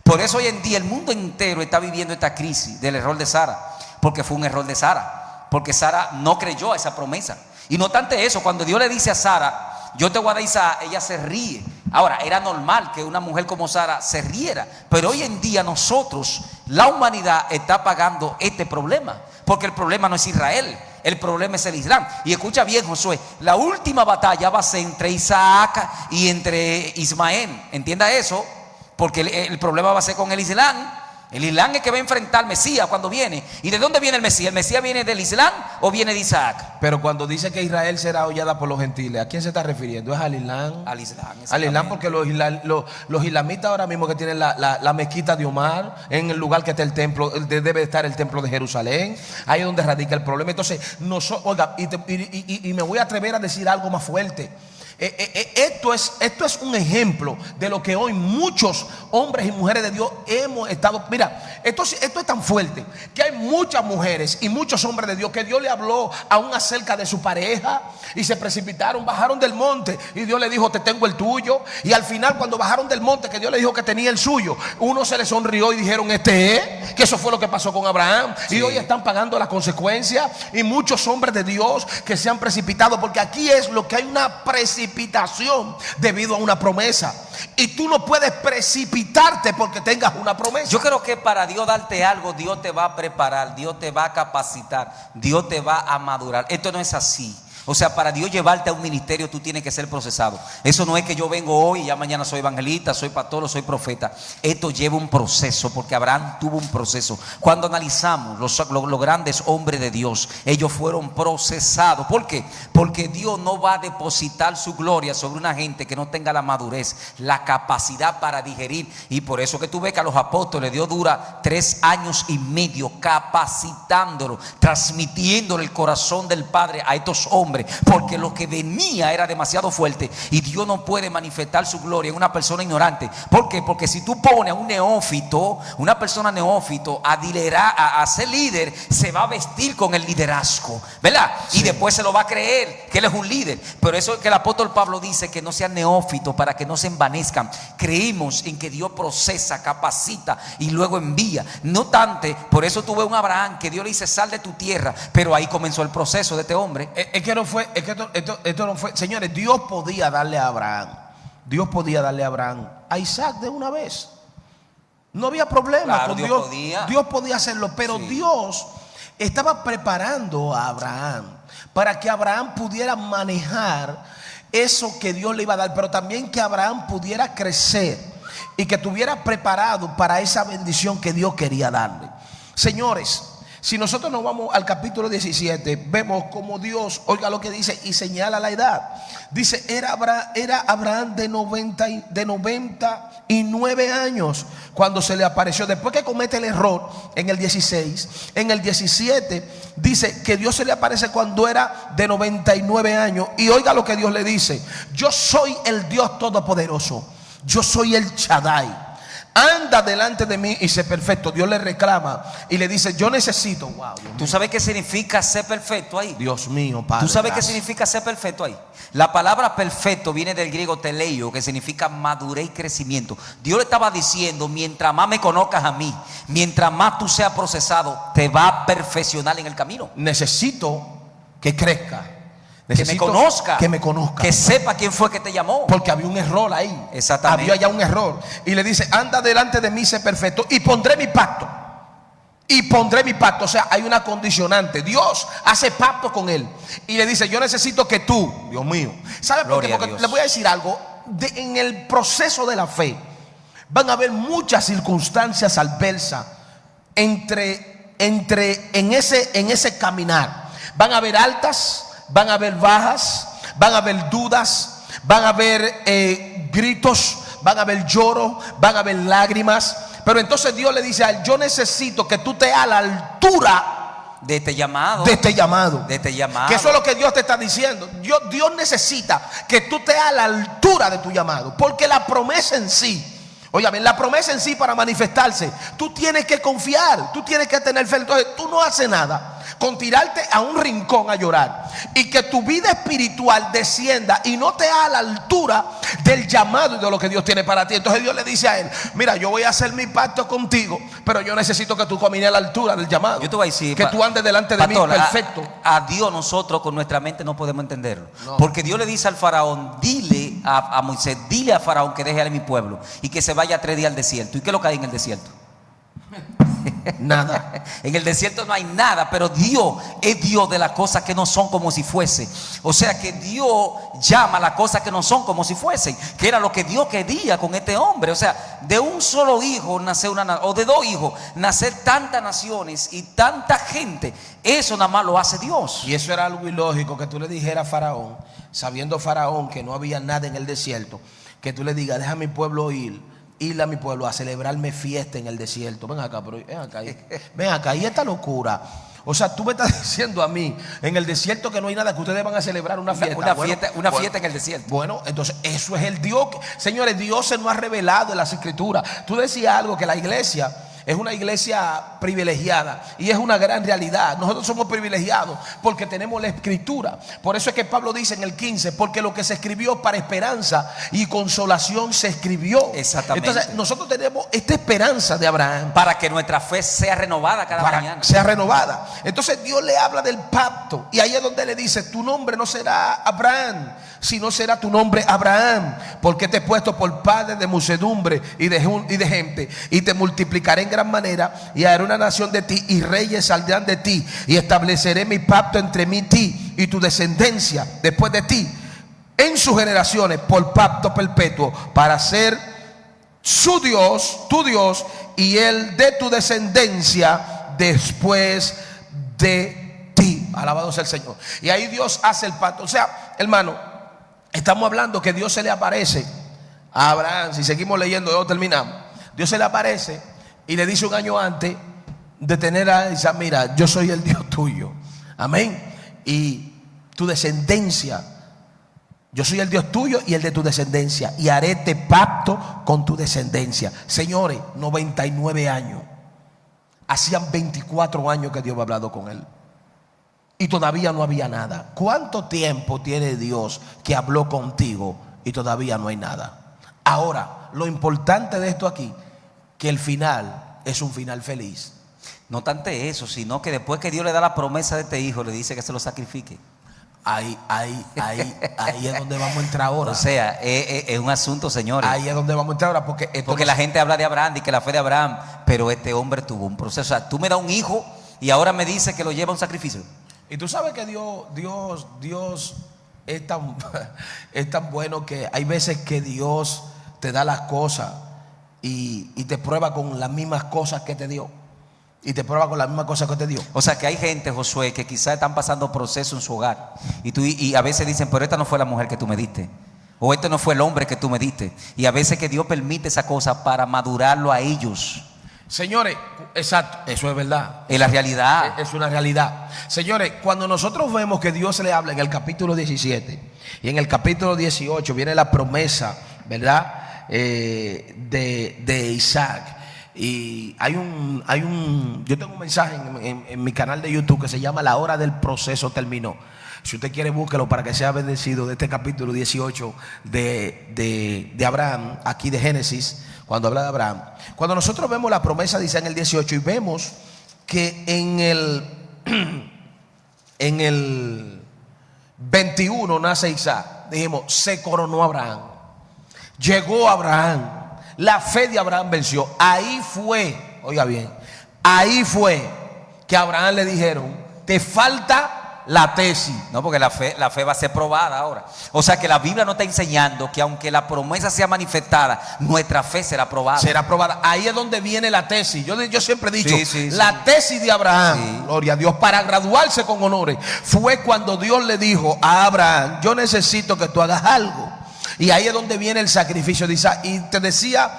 Por eso hoy en día el mundo entero está viviendo esta crisis del error de Sara. Porque fue un error de Sara. Porque Sara no creyó a esa promesa. Y no obstante eso, cuando Dios le dice a Sara: yo te voy a dar Isaac, ella se ríe. Ahora, era normal que una mujer como Sara se riera, pero hoy en día nosotros, la humanidad, está pagando este problema, porque el problema no es Israel, el problema es el Islam. Y escucha bien, Josué, la última batalla va a ser entre Isaac y entre Ismael. Entienda eso, porque el problema va a ser con el Islam. El Islam es que va a enfrentar al Mesías cuando viene. ¿Y de dónde viene el Mesías? ¿El Mesías viene del Islam o viene de Isaac? Pero cuando dice que Israel será hollada por los gentiles, ¿a quién se está refiriendo? ¿Es al Islam? Al Islam. Al Islam, porque los islamitas ahora mismo que tienen la mezquita de Omar, en el lugar que está el templo, debe estar el templo de Jerusalén, ahí es donde radica el problema. Entonces, oiga, y me voy a atrever a decir algo más fuerte. Esto es un ejemplo de lo que hoy muchos hombres y mujeres de Dios hemos estado. Mira, esto es tan fuerte que hay muchas mujeres y muchos hombres de Dios que Dios le habló aún acerca de su pareja y se precipitaron, bajaron del monte y Dios le dijo: te tengo el tuyo. Y al final, cuando bajaron del monte, que Dios le dijo que tenía el suyo, uno se le sonrió y dijeron: que eso fue lo que pasó con Abraham. Sí. Y hoy están pagando las consecuencias, y muchos hombres de Dios que se han precipitado, porque aquí es lo que hay: una precipitación debido a una promesa. Y tú no puedes precipitarte porque tengas una promesa. Yo creo que para Dios darte algo, Dios te va a preparar, Dios te va a capacitar, Dios te va a madurar. Esto no es así. O sea, para Dios llevarte a un ministerio, tú tienes que ser procesado. Eso no es que yo vengo hoy y ya mañana soy evangelista, soy pastor, soy profeta. Esto lleva un proceso, porque Abraham tuvo un proceso. Cuando analizamos los grandes hombres de Dios, ellos fueron procesados. ¿Por qué? Porque Dios no va a depositar su gloria sobre una gente que no tenga la madurez, la capacidad para digerir. Y por eso que tú ves que a los apóstoles Dios dura 3 años y medio capacitándolo, transmitiéndole el corazón del Padre a estos hombres, porque lo que venía era demasiado fuerte, y Dios no puede manifestar su gloria en una persona ignorante. ¿Por qué? Porque si tú pones a un neófito, una persona neófito, a ser líder, se va a vestir con el liderazgo, ¿verdad? Sí. Y después se lo va a creer que él es un líder. Pero eso es que el apóstol Pablo dice: que no sean neófitos para que no se envanezcan. Creímos en que Dios procesa, capacita y luego envía. No obstante, por eso tuve un Abraham que Dios le dice: sal de tu tierra. Pero ahí comenzó el proceso de este hombre. Esto no fue, señores. Dios podía darle a Abraham a Isaac de una vez. No había problema, claro, con Dios podía hacerlo. Pero sí, Dios estaba preparando a Abraham para que Abraham pudiera manejar eso que Dios le iba a dar, pero también que Abraham pudiera crecer y que estuviera preparado para esa bendición que Dios quería darle. Señores, Si nosotros nos vamos al capítulo 17, vemos como Dios, oiga lo que dice, y señala la edad. Dice, era Abraham de 99 años cuando se le apareció. Después que comete el error en el 16, en el 17 dice que Dios se le aparece cuando era de 99 años. Y oiga lo que Dios le dice: yo soy el Dios Todopoderoso, yo soy el Shaddai. Anda delante de mí y sé perfecto. Dios le reclama y le dice, yo necesito. Wow, ¿tú sabes qué significa ser perfecto ahí? Dios mío, Padre. ¿Tú sabes qué significa ser perfecto ahí? La palabra perfecto viene del griego teleio, que significa madurez y crecimiento. Dios le estaba diciendo, mientras más me conozcas a mí, mientras más tú seas procesado, te va a perfeccionar en el camino. Necesito que crezca. Que me conozca, que sepa quién fue que te llamó. Porque había un error ahí. Exactamente. Había ya un error. Y le dice, anda delante de mí, sé perfecto, y pondré mi pacto. Y pondré mi pacto. O sea, hay una condicionante. Dios hace pacto con él y le dice, yo necesito que tú, Dios mío. ¿Sabe por qué? Porque le voy a decir algo. En el proceso de la fe van a haber muchas circunstancias adversas en ese caminar. Van a haber altas, van a haber bajas, van a haber dudas, van a haber gritos, van a haber lloro, van a haber lágrimas. Pero entonces Dios le dice a él, yo necesito que tú estés a la altura de este llamado. De este llamado. Que eso es lo que Dios te está diciendo. Dios necesita que tú estés a la altura de tu llamado. Porque la promesa en sí, óyame, la promesa en sí, para manifestarse, tú tienes que confiar, tú tienes que tener fe. Entonces tú no haces nada con tirarte a un rincón a llorar y que tu vida espiritual descienda y no te a la altura del llamado y de lo que Dios tiene para ti. Entonces Dios le dice a él, mira, yo voy a hacer mi pacto contigo, pero yo necesito que tú camines a la altura del llamado. Yo te voy a decir, que tú andes delante de mí perfecto. A Dios nosotros con nuestra mente no podemos entenderlo, porque Dios le dice al faraón, dile a Moisés, dile a faraón que deje a mi pueblo y que se vaya 3 días al desierto. ¿Y qué es lo que hay en el desierto? Nada. En el desierto no hay nada, pero Dios es Dios de las cosas que no son como si fuese. O sea que Dios llama a las cosas que no son como si fuesen, que era lo que Dios quería con este hombre. O sea, de un solo hijo nacer o de 2 hijos nacer tantas naciones y tanta gente. Eso nada más lo hace Dios. Y eso era algo ilógico que tú le dijeras a Faraón, sabiendo Faraón que no había nada en el desierto, que tú le digas, deja a mi pueblo ir a mi pueblo a celebrarme fiesta en el desierto. Ven acá, ven acá, y esta locura. O sea, tú me estás diciendo a mí en el desierto que no hay nada, que ustedes van a celebrar una fiesta. Una fiesta en el desierto. Bueno, entonces eso es el Dios. Señores, Dios se nos ha revelado en las escrituras. Tú decías algo, que la iglesia es una iglesia privilegiada y es una gran realidad. Nosotros somos privilegiados porque tenemos la escritura. Por eso es que Pablo dice en el 15, porque lo que se escribió para esperanza y consolación se escribió. Exactamente. Entonces nosotros tenemos esta esperanza de Abraham, para que nuestra fe sea renovada cada mañana. Sea renovada. Entonces Dios le habla del pacto y ahí es donde le dice, tu nombre no será Abraham, sino será tu nombre Abraham, porque te he puesto por padre de muchedumbre y de gente, y te multiplicaré en gran manera, y haré una nación de ti, y reyes saldrán de ti, y estableceré mi pacto entre mí y ti y tu descendencia después de ti en sus generaciones, por pacto perpetuo, para ser su Dios, tu Dios, y el de tu descendencia después de ti. Alabado sea el Señor. Y ahí Dios hace el pacto. O sea, hermano, estamos hablando que Dios se le aparece a Abraham. Si seguimos leyendo, ya terminamos. Dios se le aparece y le dice un año antes de tener a Isaac, mira, yo soy el Dios tuyo. Amén. Y tu descendencia, yo soy el Dios tuyo y el de tu descendencia, y haré este pacto con tu descendencia. Señores, 99 años. Hacían 24 años que Dios había hablado con él y todavía no había nada. ¿Cuánto tiempo tiene Dios que habló contigo y todavía no hay nada? Ahora, lo importante de esto aquí, que el final es un final feliz. No tanto eso, sino que después que Dios le da la promesa de este hijo, le dice que se lo sacrifique. Ahí es donde vamos a entrar ahora. O sea, es un asunto, señores. Ahí es donde vamos a entrar ahora, porque la gente habla de Abraham y que la fe de Abraham, pero este hombre tuvo un proceso. O sea, tú me das un hijo y ahora me dices que lo lleva a un sacrificio. Y tú sabes que Dios es tan bueno, que hay veces que Dios te da las cosas y te prueba con las mismas cosas que te dio. y te prueba con la misma cosa que te dio. O sea que hay gente, Josué, que quizás están pasando proceso en su hogar y a veces dicen, pero esta no fue la mujer que tú me diste, o este no fue el hombre que tú me diste, y a veces que Dios permite esa cosa para madurarlo a ellos. Señores, exacto, eso es verdad. Es la realidad. Es una realidad. Señores, cuando nosotros vemos que Dios le habla en el capítulo 17 y en el capítulo 18 viene la promesa, ¿verdad? De Isaac. Y yo tengo un mensaje en mi canal de YouTube que se llama La Hora del Proceso Terminó. Si usted quiere, búsquelo para que sea bendecido, de este capítulo 18 de Abraham, aquí de Génesis, cuando habla de Abraham. Cuando nosotros vemos la promesa, dice en el 18, y vemos que en el 21 nace Isaac. Dijimos, se coronó Abraham. Llegó Abraham. La fe de Abraham venció. Ahí fue, oiga bien, ahí fue que a Abraham le dijeron, te falta la tesis. No, porque la fe va a ser probada ahora. O sea que la Biblia nos está enseñando que aunque la promesa sea manifestada, nuestra fe será probada. Será probada. Ahí es donde viene la tesis. Yo siempre he dicho, la tesis de Abraham, gloria a Dios, para graduarse con honores, fue cuando Dios le dijo a Abraham, yo necesito que tú hagas algo. Y ahí es donde viene el sacrificio de Isaac. Y te decía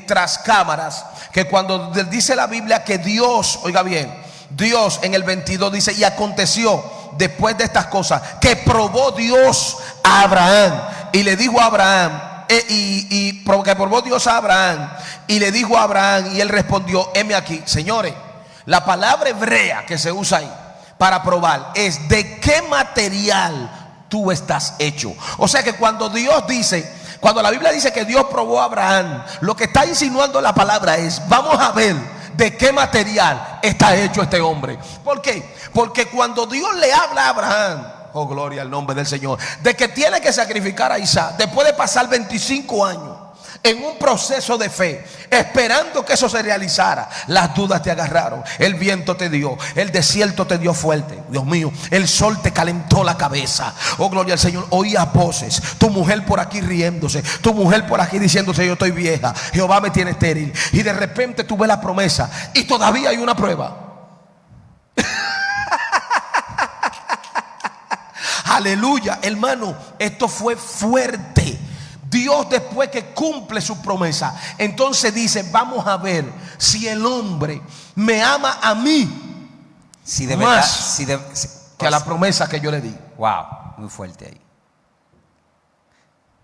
tras cámaras que cuando dice la Biblia que Dios, oiga bien, Dios en el 22 dice, y aconteció después de estas cosas que probó Dios a Abraham y le dijo a Abraham, que probó Dios a Abraham y le dijo a Abraham, y él respondió, heme aquí. Señores, la palabra hebrea que se usa ahí para probar es de qué material tú estás hecho. O sea que cuando Dios dice, cuando la Biblia dice que Dios probó a Abraham, lo que está insinuando la palabra es, vamos a ver de qué material está hecho este hombre. ¿Por qué? Porque cuando Dios le habla a Abraham, oh gloria al nombre del Señor, de que tiene que sacrificar a Isaac, después de pasar 25 años en un proceso de fe, esperando que eso se realizara, las dudas te agarraron, el viento te dio, el desierto te dio fuerte, Dios mío, el sol te calentó la cabeza, oh gloria al Señor, oías voces, tu mujer por aquí riéndose, tu mujer por aquí diciéndose, yo estoy vieja, Jehová me tiene estéril, y de repente tú ves la promesa y todavía hay una prueba. Aleluya, hermano, esto fue fuerte. Dios, después que cumple su promesa, entonces dice, vamos a ver si el hombre me ama a mí, si de más verdad, que a la promesa que yo le di. Wow, muy fuerte ahí.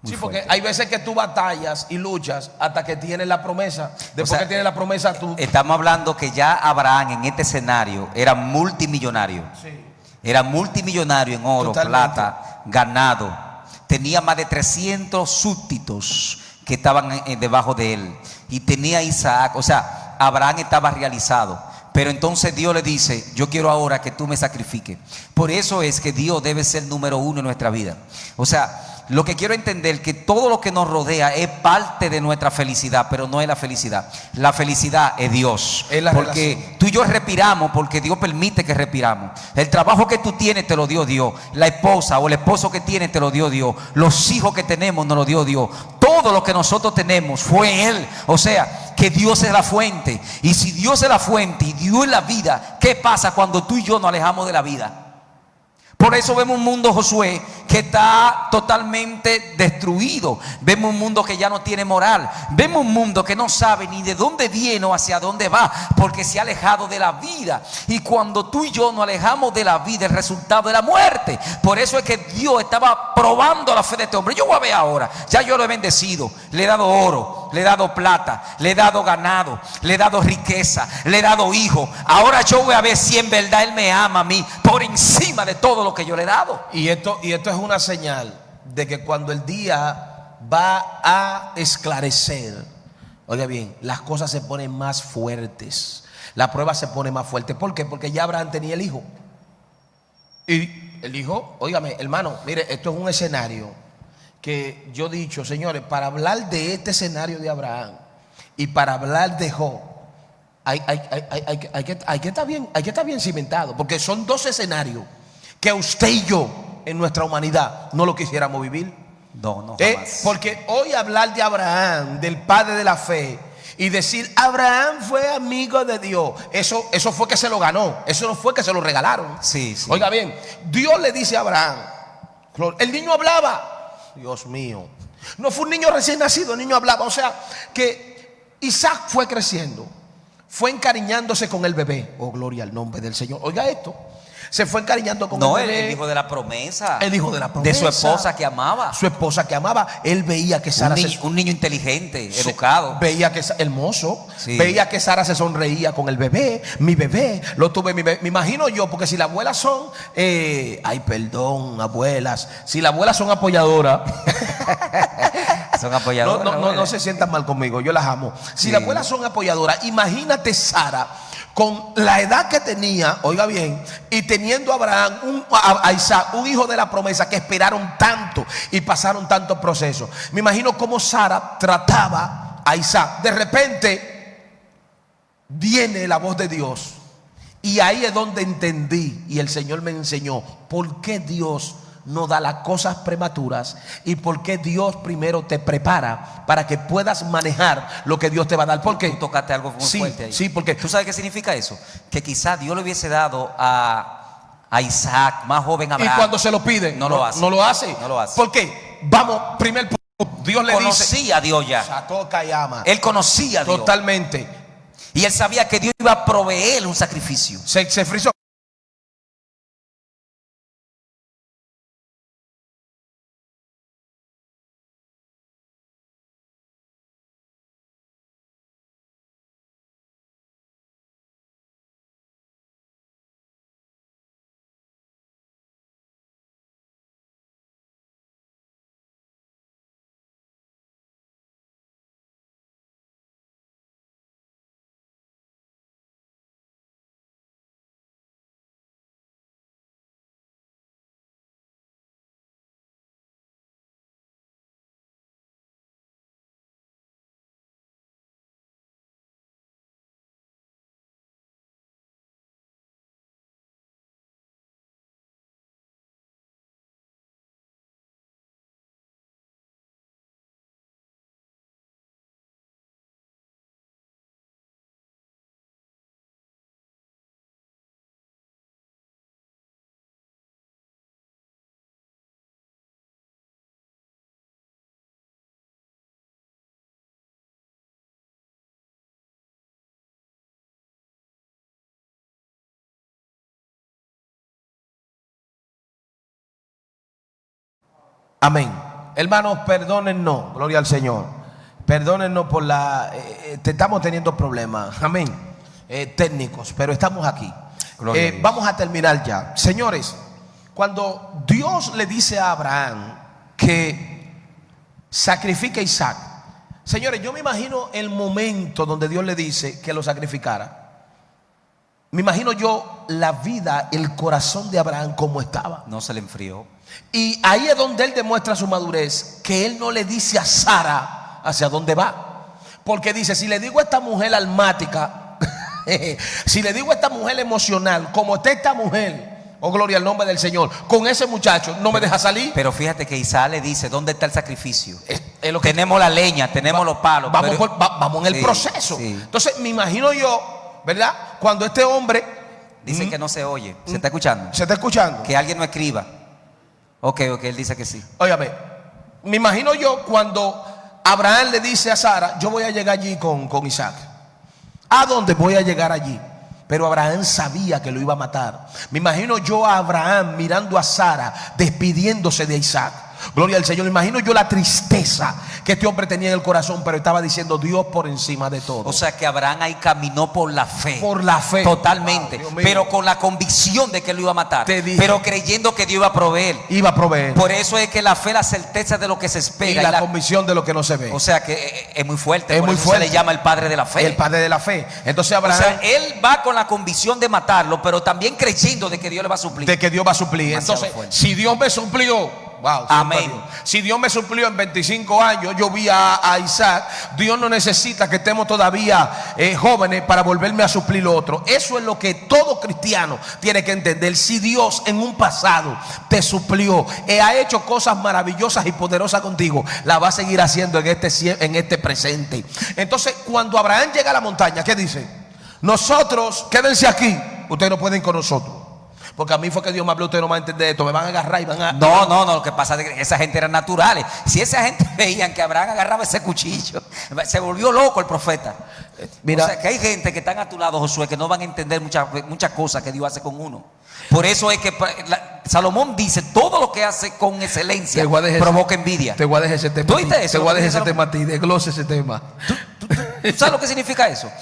Sí, porque hay veces que tú batallas y luchas hasta que tienes la promesa. Después que tienes la promesa, tú... Estamos hablando que ya Abraham en este escenario era multimillonario. Sí. Era multimillonario en oro, Totalmente. plata, ganado. Tenía más de 300 súbditos que estaban debajo de él. Y tenía Isaac, o sea, Abraham estaba realizado. Pero entonces Dios le dice, yo quiero ahora que tú me sacrifiques. Por eso es que Dios debe ser número uno en nuestra vida. O sea, lo que quiero entender que todo lo que nos rodea es parte de nuestra felicidad, pero no es la felicidad. La felicidad es Dios. Es la porque relación. tú y yo respiramos porque Dios permite que respiramos. El trabajo que tú tienes te lo dio Dios. La esposa o el esposo que tienes te lo dio Dios. Los hijos que tenemos nos lo dio Dios. Todo lo que nosotros tenemos fue Él. O sea, que Dios es la fuente. Y si Dios es la fuente y Dios es la vida, ¿qué pasa cuando tú y yo nos alejamos de la vida? Por eso vemos un mundo, Josué, que está totalmente destruido. Vemos un mundo que ya no tiene moral. Vemos un mundo que no sabe ni de dónde viene o hacia dónde va, porque se ha alejado de la vida. Y cuando tú y yo nos alejamos de la vida, el resultado es la muerte. Por eso es que Dios estaba probando la fe de este hombre. Yo voy a ver ahora, ya yo lo he bendecido. Le he dado oro, le he dado plata, le he dado ganado, le he dado riqueza, le he dado hijos. Ahora yo voy a ver si en verdad Él me ama a mí por encima de todo lo que yo le he dado. Y esto es una señal de que cuando el día va a esclarecer, oiga bien, las cosas se ponen más fuertes, la prueba se pone más fuerte. ¿Por qué? Porque ya Abraham tenía el hijo. Y el hijo, óigame, hermano, mire, esto es un escenario que yo he dicho, señores, para hablar de este escenario de Abraham y para hablar de Job, hay que estar bien cimentado, porque son dos escenarios que usted y yo en nuestra humanidad no lo quisiéramos vivir. No, jamás. Porque hoy hablar de Abraham, del padre de la fe, y decir Abraham fue amigo de Dios, eso fue que se lo ganó, eso no fue que se lo regalaron. Sí, sí. Oiga bien, Dios le dice a Abraham, el niño hablaba, Dios mío, no fue un niño recién nacido, el niño hablaba. O sea que Isaac fue creciendo, fue encariñándose con el bebé. Oh, gloria al nombre del Señor. Oiga esto, se fue encariñando con el bebé. El hijo de la promesa. El hijo de la promesa. De su esposa que amaba. Su esposa que amaba. Él veía que Sara un niño inteligente, educado. Veía que hermoso. Sí. Veía que Sara se sonreía con el bebé. Mi bebé, lo tuve mi bebé. Me imagino yo, porque si las abuelas son ay, perdón, abuelas. Si las abuelas son apoyadoras. Son apoyadoras. No se sientan mal conmigo, yo las amo. Si las abuelas son apoyadoras, imagínate Sara con la edad que tenía, oiga bien, y teniendo a Abraham, a Isaac, un hijo de la promesa, que esperaron tanto y pasaron tantos procesos. Me imagino cómo Sara trataba a Isaac. De repente viene la voz de Dios, y ahí es donde entendí, y el Señor me enseñó por qué Dios no da las cosas prematuras y por qué Dios primero te prepara para que puedas manejar lo que Dios te va a dar. Porque tú tocaste algo muy fuerte ahí. Sí, porque ¿tú sabes qué significa eso? Que quizás Dios le hubiese dado a Isaac, más joven, Abraham, y cuando se lo pide, no lo hace. No lo hace. No lo hace. ¿Por qué? Vamos, primer punto. Dios le conocía a Dios ya. Él conocía a Dios. Totalmente. Y él sabía que Dios iba a proveer un sacrificio. Se frizó. Amén. Hermanos, perdónennos, gloria al Señor. Perdónennos por te estamos teniendo problemas, amén, técnicos, pero estamos aquí. Vamos a terminar ya. Señores, cuando Dios le dice a Abraham que sacrifique a Isaac, señores, yo me imagino el momento donde Dios le dice que lo sacrificara. Me imagino yo la vida, el corazón de Abraham como estaba. No se le enfrió. Y ahí es donde él demuestra su madurez, que él no le dice a Sara hacia dónde va. Porque dice, si le digo a esta mujer almática, si le digo a esta mujer emocional, como está esta mujer, oh gloria al nombre del Señor, con ese muchacho no me deja salir. Pero fíjate que Isaac le dice, ¿dónde está el sacrificio? Es lo que tenemos la leña, tenemos los palos. Vamos en el proceso. Sí. Entonces me imagino yo, ¿verdad? Cuando este hombre dice que no se oye. ¿Se está escuchando? ¿Se está escuchando? Que alguien no escriba. Ok, él dice que sí. Óyame, me imagino yo cuando Abraham le dice a Sara, yo voy a llegar allí con Isaac. ¿A dónde voy a llegar allí? Pero Abraham sabía que lo iba a matar. Me imagino yo a Abraham mirando a Sara, despidiéndose de Isaac. Gloria al Señor. Me imagino yo la tristeza que este hombre tenía en el corazón, pero estaba diciendo Dios por encima de todo. O sea que Abraham ahí caminó por la fe. Por la fe. Totalmente. Wow, pero con la convicción de que lo iba a matar. Pero creyendo que Dios iba a proveer. Iba a proveer. Por eso es que la fe, la certeza de lo que se espera. Y la convicción de lo que no se ve. O sea que es muy fuerte. Es muy fuerte. Se le llama el padre de la fe. El padre de la fe. Entonces Abraham. O sea, él va con la convicción de matarlo, pero también creyendo de que Dios le va a suplir. De que Dios va a suplir. Entonces, si Dios me suplió, Wow, Amén. si Dios me suplió en 25 años, yo vi a Isaac. Dios no necesita que estemos todavía jóvenes para volverme a suplir lo otro. Eso es lo que todo cristiano tiene que entender. Si Dios en un pasado te suplió, ha hecho cosas maravillosas y poderosas contigo, la va a seguir haciendo en este presente. Entonces, cuando Abraham llega a la montaña, ¿qué dice? Nosotros, quédense aquí, ustedes no pueden ir con nosotros. Porque a mí fue que Dios me habló, ustedes no van a entender esto, me van a agarrar y van a... No, lo que pasa es que esa gente eran naturales. Si esa gente veían que Abraham agarraba ese cuchillo, se volvió loco el profeta. Mira, o sea, que hay gente que están a tu lado, Josué, que no van a entender muchas cosas que Dios hace con uno. Por eso es que Salomón dice, todo lo que hace con excelencia provoca envidia. Te voy a dejar ese tema. Te voy a dejar ese tema a ti, desglose ese tema. ¿Tú sabes lo que significa eso?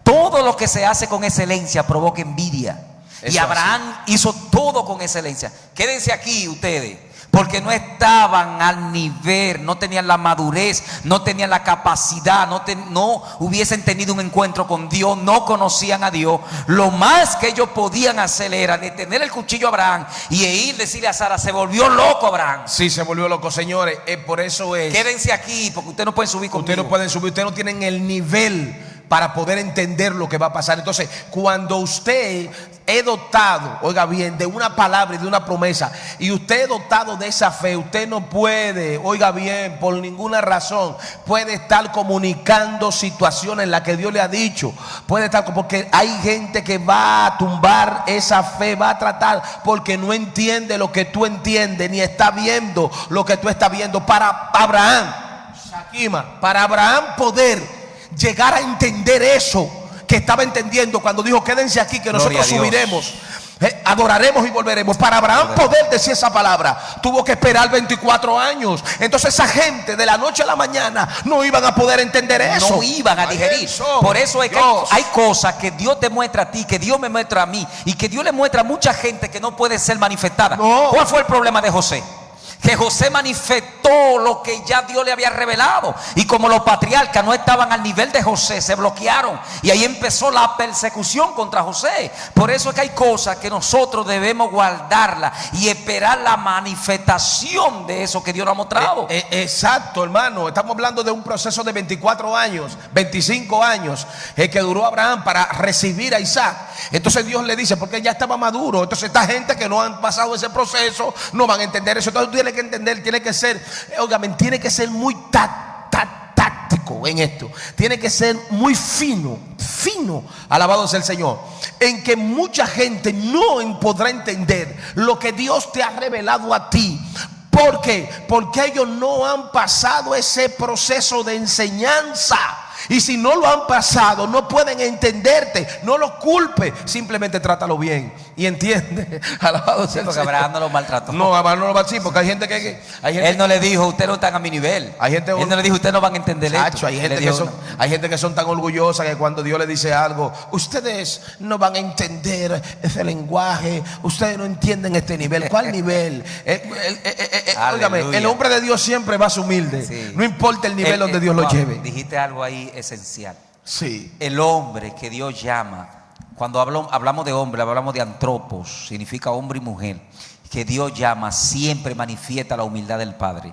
Todo lo que se hace con excelencia provoca envidia. Eso y Abraham hizo todo con excelencia. Quédense aquí ustedes, porque no estaban al nivel, no tenían la madurez, no tenían la capacidad, no hubiesen tenido un encuentro con Dios, no conocían a Dios. Lo más que ellos podían hacer era detener el cuchillo a Abraham y ir decirle a Sara, se volvió loco Abraham. Sí, se volvió loco, señores. Por eso es. Quédense aquí, porque ustedes no pueden subir conmigo. Ustedes no pueden subir, ustedes no tienen el nivel para poder entender lo que va a pasar. Entonces, cuando usted es dotado, oiga bien, de una palabra y de una promesa, y usted es dotado de esa fe, usted no puede, oiga bien, por ninguna razón, puede estar comunicando situaciones en las que Dios le ha dicho. Puede estar, porque hay gente que va a tumbar esa fe, va a tratar, porque no entiende lo que tú entiendes, ni está viendo lo que tú estás viendo. Para Abraham, para Abraham poder llegar a entender eso que estaba entendiendo cuando dijo, quédense aquí que nosotros subiremos, adoraremos y volveremos. Para Abraham poder decir esa palabra, tuvo que esperar 24 años. Entonces esa gente de la noche a la mañana no iban a poder entender eso, no iban a digerir. Por eso es que hay cosas que Dios te muestra a ti, que Dios me muestra a mí, y que Dios le muestra a mucha gente que no puede ser manifestada. ¿Cuál fue el problema de José? Que José manifestó lo que ya Dios le había revelado, y como los patriarcas no estaban al nivel de José, se bloquearon, y ahí empezó la persecución contra José. Por eso es que hay cosas que nosotros debemos guardarlas y esperar la manifestación de eso que Dios nos ha mostrado. Exacto, hermano. Estamos hablando de un proceso de 24 años, 25 años que duró Abraham para recibir a Isaac. Entonces Dios le dice, porque ya estaba maduro. Entonces esta gente que no han pasado ese proceso no van a entender eso. Entonces tú tienes que entender, tiene que ser, tiene que ser muy táctico en esto. Tiene que ser muy fino, alabado sea el Señor, en que mucha gente no podrá entender lo que Dios te ha revelado a ti. ¿Por qué? Porque ellos no han pasado ese proceso de enseñanza. Y si no lo han pasado, no pueden entenderte. No lo culpe, simplemente trátalo bien y entiende. Alabado sea el porque Señor. Abraham no lo maltrató. No, Abraham no lo maltrató, porque hay gente que él no le dijo, ustedes no están a mi nivel. Él no le dijo, ustedes no van a entender esto. Hay gente que son tan orgullosas que cuando Dios le dice algo, ustedes no van a entender ese lenguaje, ustedes no entienden este nivel. ¿Cuál nivel? Óigame, el hombre de Dios siempre va a ser humilde, sí. No importa el nivel donde Dios lo lleve. Dijiste algo ahí esencial. Sí. El hombre que Dios llama, cuando hablamos de hombre, hablamos de antropos, significa hombre y mujer, que Dios llama, siempre manifiesta la humildad del Padre,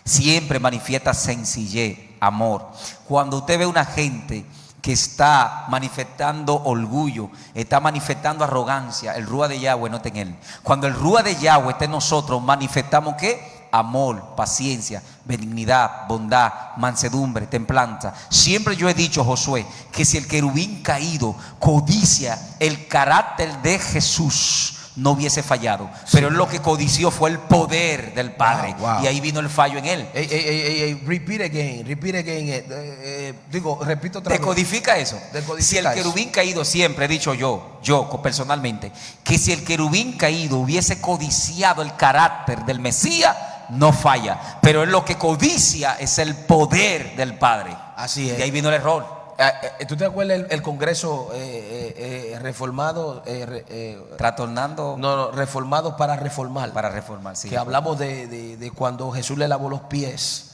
siempre manifiesta sencillez, amor. Cuando usted ve una gente que está manifestando orgullo, está manifestando arrogancia, el Rúa de Yahweh no está en él. Cuando el Rúa de Yahweh está en nosotros, manifestamos ¿qué? Amor, paciencia, benignidad, bondad, mansedumbre, templanza. Siempre yo he dicho, Josué, que si el querubín caído codicia el carácter de Jesús, no hubiese fallado, pero él lo que codició fue el poder del Padre. Y ahí vino el fallo en él. Repeat again. Repito otra vez. Decodifica eso. Si el querubín caído, siempre he dicho yo personalmente, que si el querubín caído hubiese codiciado el carácter del Mesías, no falla, pero él lo que codicia es el poder del Padre. Así es. Y ahí vino el error. ¿Tú te acuerdas el Congreso reformado? Trastornando. No, reformado para reformar. Para reformar, sí. Que hablamos de cuando Jesús le lavó los pies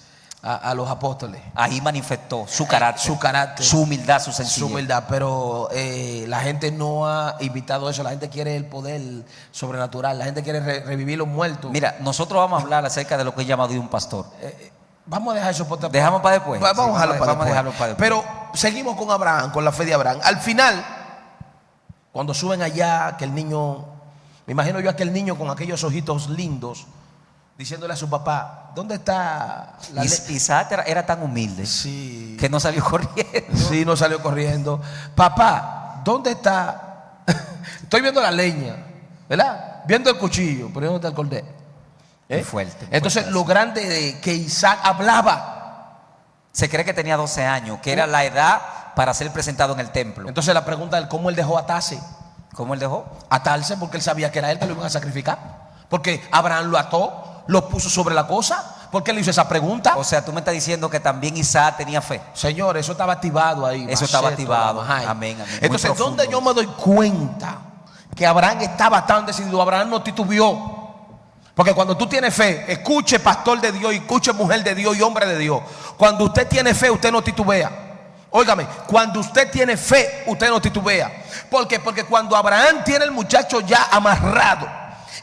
a los apóstoles. Ahí manifestó su carácter, su humildad, su sencillez. Su humildad, pero la gente no ha invitado eso. La gente quiere el poder sobrenatural. La gente quiere revivir los muertos. Mira, nosotros vamos a hablar acerca de lo que es llamado de un pastor. Vamos a dejar eso para después. Dejamos para después. Vamos a dejarlo para dejarlo después. para después. Pero seguimos con Abraham, con la fe de Abraham. Al final, cuando suben allá, que el niño, me imagino yo a aquel niño con aquellos ojitos lindos, diciéndole a su papá, ¿dónde está la Isaac era tan humilde, sí, que no salió corriendo. Sí, no salió corriendo. Papá, ¿dónde está? Estoy viendo la leña, ¿verdad? Viendo el cuchillo, pero ¿dónde está el cordero? Muy fuerte. Entonces, fuerte. lo grande de que Isaac hablaba. Se cree que tenía 12 años, que era la edad para ser presentado en el templo. Entonces, la pregunta es cómo él dejó atarse. ¿Cómo él dejó? Atarse porque él sabía que era él que lo iban a sacrificar. Porque Abraham lo ató, lo puso sobre la cosa. ¿Por qué le hizo esa pregunta? O sea, tú me estás diciendo que también Isaac tenía fe. Señor, eso estaba activado ahí. Eso estaba activado. Amén, amén. Entonces, ¿dónde yo me doy cuenta que Abraham estaba tan decidido? Abraham no titubeó. Porque cuando tú tienes fe, escuche pastor de Dios, escuche mujer de Dios y hombre de Dios. Cuando usted tiene fe, usted no titubea. Óigame, cuando usted tiene fe, usted no titubea. ¿Por qué? Porque cuando Abraham tiene el muchacho ya amarrado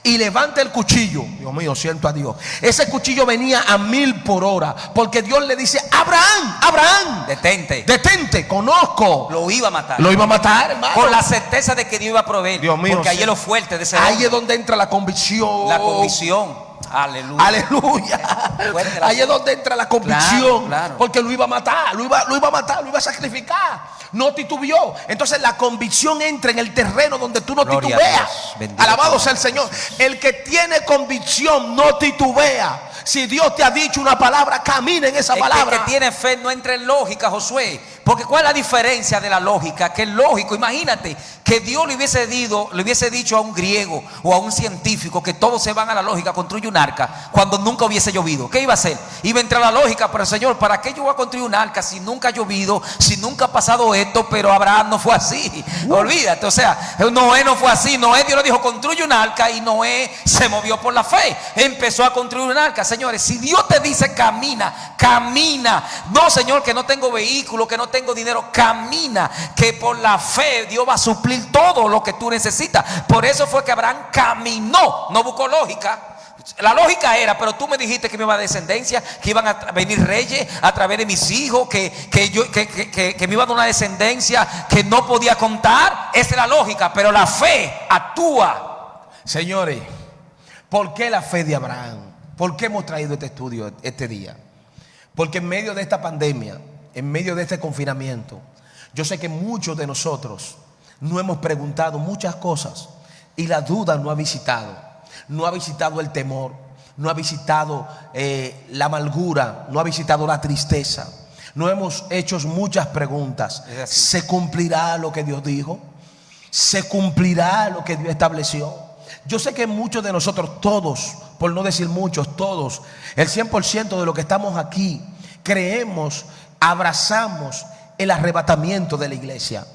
y levanta el cuchillo, Dios mío, siento a Dios, ese cuchillo venía a 1000 por hora, porque Dios le dice, Abraham, Abraham, detente, conozco. Lo iba a matar. Lo iba a matar, hermano. Con la certeza de que Dios iba a proveer. Dios mío, porque ahí es lo fuerte de ese ahí hombre. es donde entra la convicción. La convicción. Aleluya. Aleluya. Ahí es donde entra la convicción. Claro. Porque lo iba a matar, lo iba a matar, lo iba a sacrificar. No titubeó. Entonces la convicción entra en el terreno donde tú no Gloria titubeas. Alabado sea el Señor. El que tiene convicción no titubea. Si Dios te ha dicho una palabra, camina en esa palabra. El que tiene fe no entra en lógica, Josué. Porque ¿cuál es la diferencia de la lógica? Que es lógico, imagínate que Dios le hubiese dicho a un griego o a un científico que todos se van a la lógica, construye un arca, cuando nunca hubiese llovido. ¿Qué iba a hacer? Iba a entrar a la lógica, pero Señor, ¿para qué yo voy a construir un arca si nunca ha llovido, si nunca ha pasado esto? Pero Abraham no fue así. Olvídate, o sea, Noé no fue así. Noé, Dios le dijo, construye un arca, y Noé se movió por la fe. Empezó a construir un arca. Señores, si Dios te dice camina, camina. No, Señor, que no tengo vehículo, que no tengo dinero, camina, que por la fe Dios va a suplir todo lo que tú necesitas. Por eso fue que Abraham caminó, no buscó lógica. La lógica era, pero tú me dijiste que me iba a descendencia, que iban a venir reyes a través de mis hijos, que me iba a dar una descendencia que no podía contar. Esa es la lógica, pero la fe actúa. Señores, ¿por qué la fe de Abraham? ¿Por qué hemos traído este estudio este día? Porque en medio de esta pandemia, en medio de este confinamiento, yo sé que muchos de nosotros no hemos preguntado muchas cosas y la duda no ha visitado. No ha visitado el temor, no ha visitado la amargura, no ha visitado la tristeza. No hemos hecho muchas preguntas. ¿Se cumplirá lo que Dios dijo? ¿Se cumplirá lo que Dios estableció? Yo sé que muchos de nosotros, todos, por no decir muchos, todos, el 100% de lo que estamos aquí, creemos, abrazamos el arrebatamiento de la iglesia.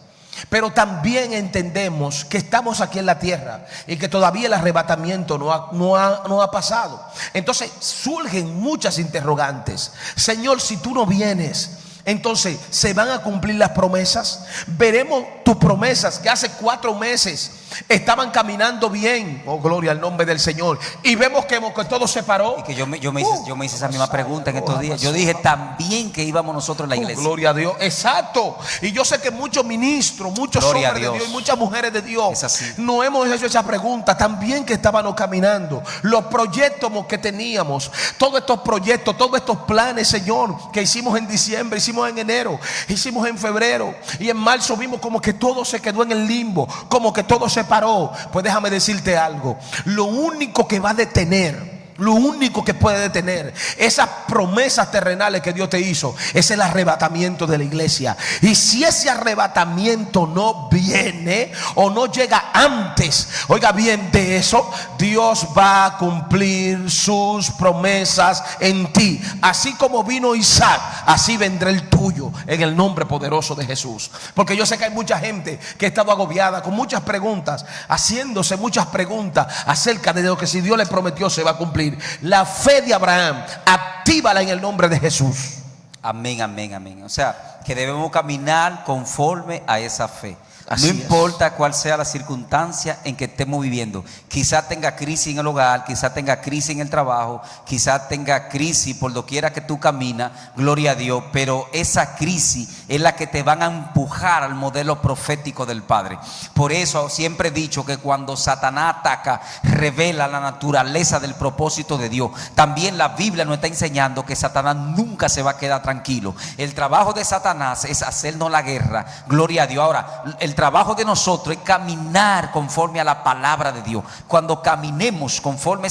Pero también entendemos que estamos aquí en la tierra y que todavía el arrebatamiento no ha pasado. Entonces surgen muchas interrogantes. Señor, si tú no vienes, entonces ¿se van a cumplir las promesas? Veremos tus promesas que hace 4 meses estaban caminando bien, oh gloria al nombre del Señor, y vemos que todo se paró. Y que yo me hice esa misma pregunta en estos días. Yo dije también que íbamos nosotros en la iglesia. Gloria a Dios, exacto. Y yo sé que muchos ministros, muchos hombres de Dios y muchas mujeres de Dios no hemos hecho esa pregunta. También que estábamos caminando, los proyectos que teníamos, todos estos proyectos, todos estos planes, Señor, que hicimos en diciembre, hicimos en enero, hicimos en febrero y en marzo, vimos como que todo se quedó en el limbo, como que todo se paró. Pues déjame decirte algo. Lo único que va a detener, lo único que puede detener esas promesas terrenales que Dios te hizo es el arrebatamiento de la iglesia. Y si ese arrebatamiento no viene o no llega antes, oiga bien, de eso, Dios va a cumplir sus promesas en ti. Así como vino Isaac, así vendrá el tuyo, en el nombre poderoso de Jesús. Porque yo sé que hay mucha gente que ha estado agobiada con muchas preguntas, haciéndose muchas preguntas acerca de lo que si Dios le prometió se va a cumplir. cumplir. La fe de Abraham, actívala en el nombre de Jesús. Amén, amén, amén. O sea, que debemos caminar conforme a esa fe. Así no es. importa cuál sea la circunstancia en que estemos viviendo. Quizás tenga crisis en el hogar, quizás tenga crisis en el trabajo, quizás tenga crisis por doquiera que tú caminas, gloria a Dios. Pero esa crisis es la que te van a empujar al modelo profético del Padre. Por eso siempre he dicho que cuando Satanás ataca, revela la naturaleza del propósito de Dios. También la Biblia nos está enseñando que Satanás nunca se va a quedar tranquilo. El trabajo de Satanás es hacernos la guerra, gloria a Dios. Ahora, el trabajo de nosotros es caminar conforme a la palabra de Dios. Cuando caminemos conforme a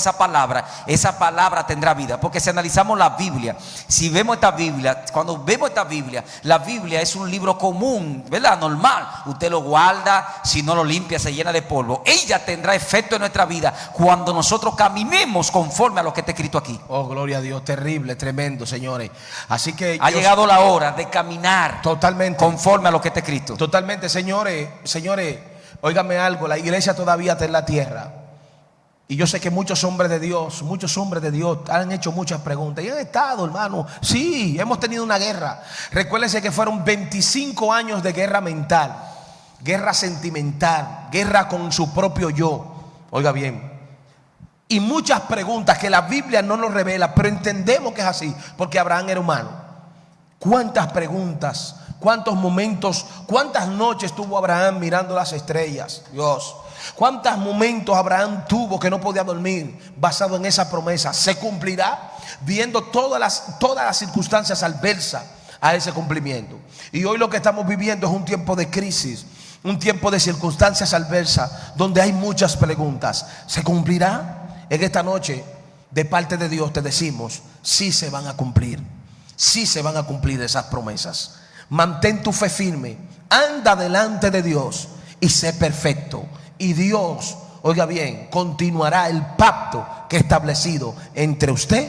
esa palabra tendrá vida. Porque si analizamos la Biblia, si vemos esta Biblia, cuando vemos esta Biblia, la Biblia es un libro común, ¿verdad? Normal. Usted lo guarda, si no lo limpia se llena de polvo. Ella tendrá efecto en nuestra vida cuando nosotros caminemos conforme a lo que está escrito aquí. Oh, gloria a Dios, terrible, tremendo, señores. Así que ha llegado la hora de caminar totalmente conforme a lo que está escrito. Totalmente, señores, óigame algo, la iglesia todavía está en la tierra. Y yo sé que muchos hombres de Dios han hecho muchas preguntas. Y han estado, hermano, sí, hemos tenido una guerra. Recuérdense que fueron 25 años de guerra mental, guerra sentimental, guerra con su propio yo. Oiga bien. Y muchas preguntas que la Biblia no nos revela, pero entendemos que es así, porque Abraham era humano. ¿Cuántas preguntas? ¿Cuántos momentos? ¿Cuántas noches tuvo Abraham mirando las estrellas? Dios. ¿Cuántos momentos Abraham tuvo que no podía dormir basado en esa promesa? ¿Se cumplirá? Viendo todas las circunstancias adversas a ese cumplimiento. Y hoy lo que estamos viviendo es un tiempo de crisis, un tiempo de circunstancias adversas donde hay muchas preguntas. ¿Se cumplirá? En esta noche, de parte de Dios te decimos, sí se van a cumplir. Sí se van a cumplir esas promesas. Mantén tu fe firme, anda delante de Dios y sé perfecto. Y Dios, oiga bien, continuará el pacto que ha establecido entre usted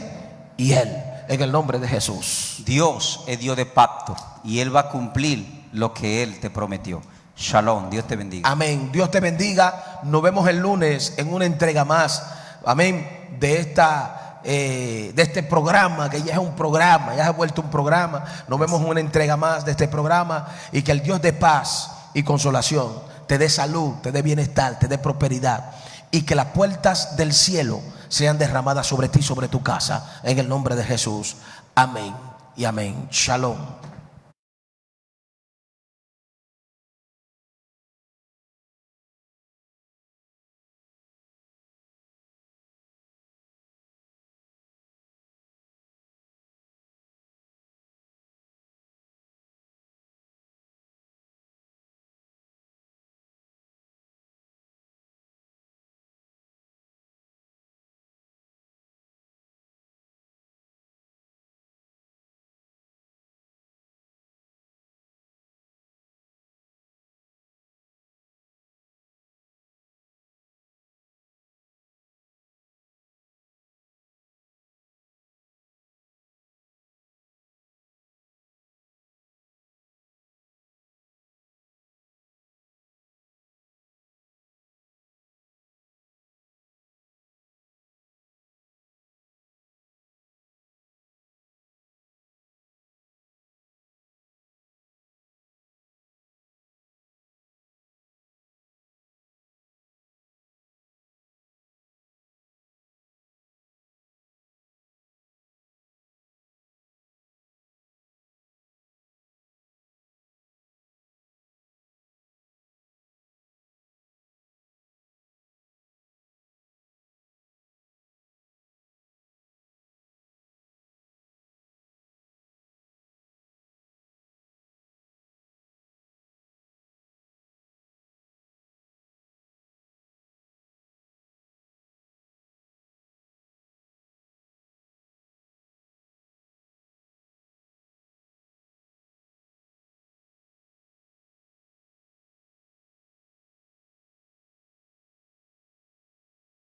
y Él, en el nombre de Jesús. Dios es Dios de pacto y Él va a cumplir lo que Él te prometió. Shalom, Dios te bendiga. Amén, Dios te bendiga. Nos vemos el lunes en una entrega más, amén, de este programa, que ya es un programa, ya se ha vuelto un programa. Nos vemos en una entrega más de este programa, y que el Dios de paz y consolación te dé salud, te dé bienestar, te dé prosperidad, y que las puertas del cielo sean derramadas sobre ti, sobre tu casa, en el nombre de Jesús. Amén y amén. Shalom.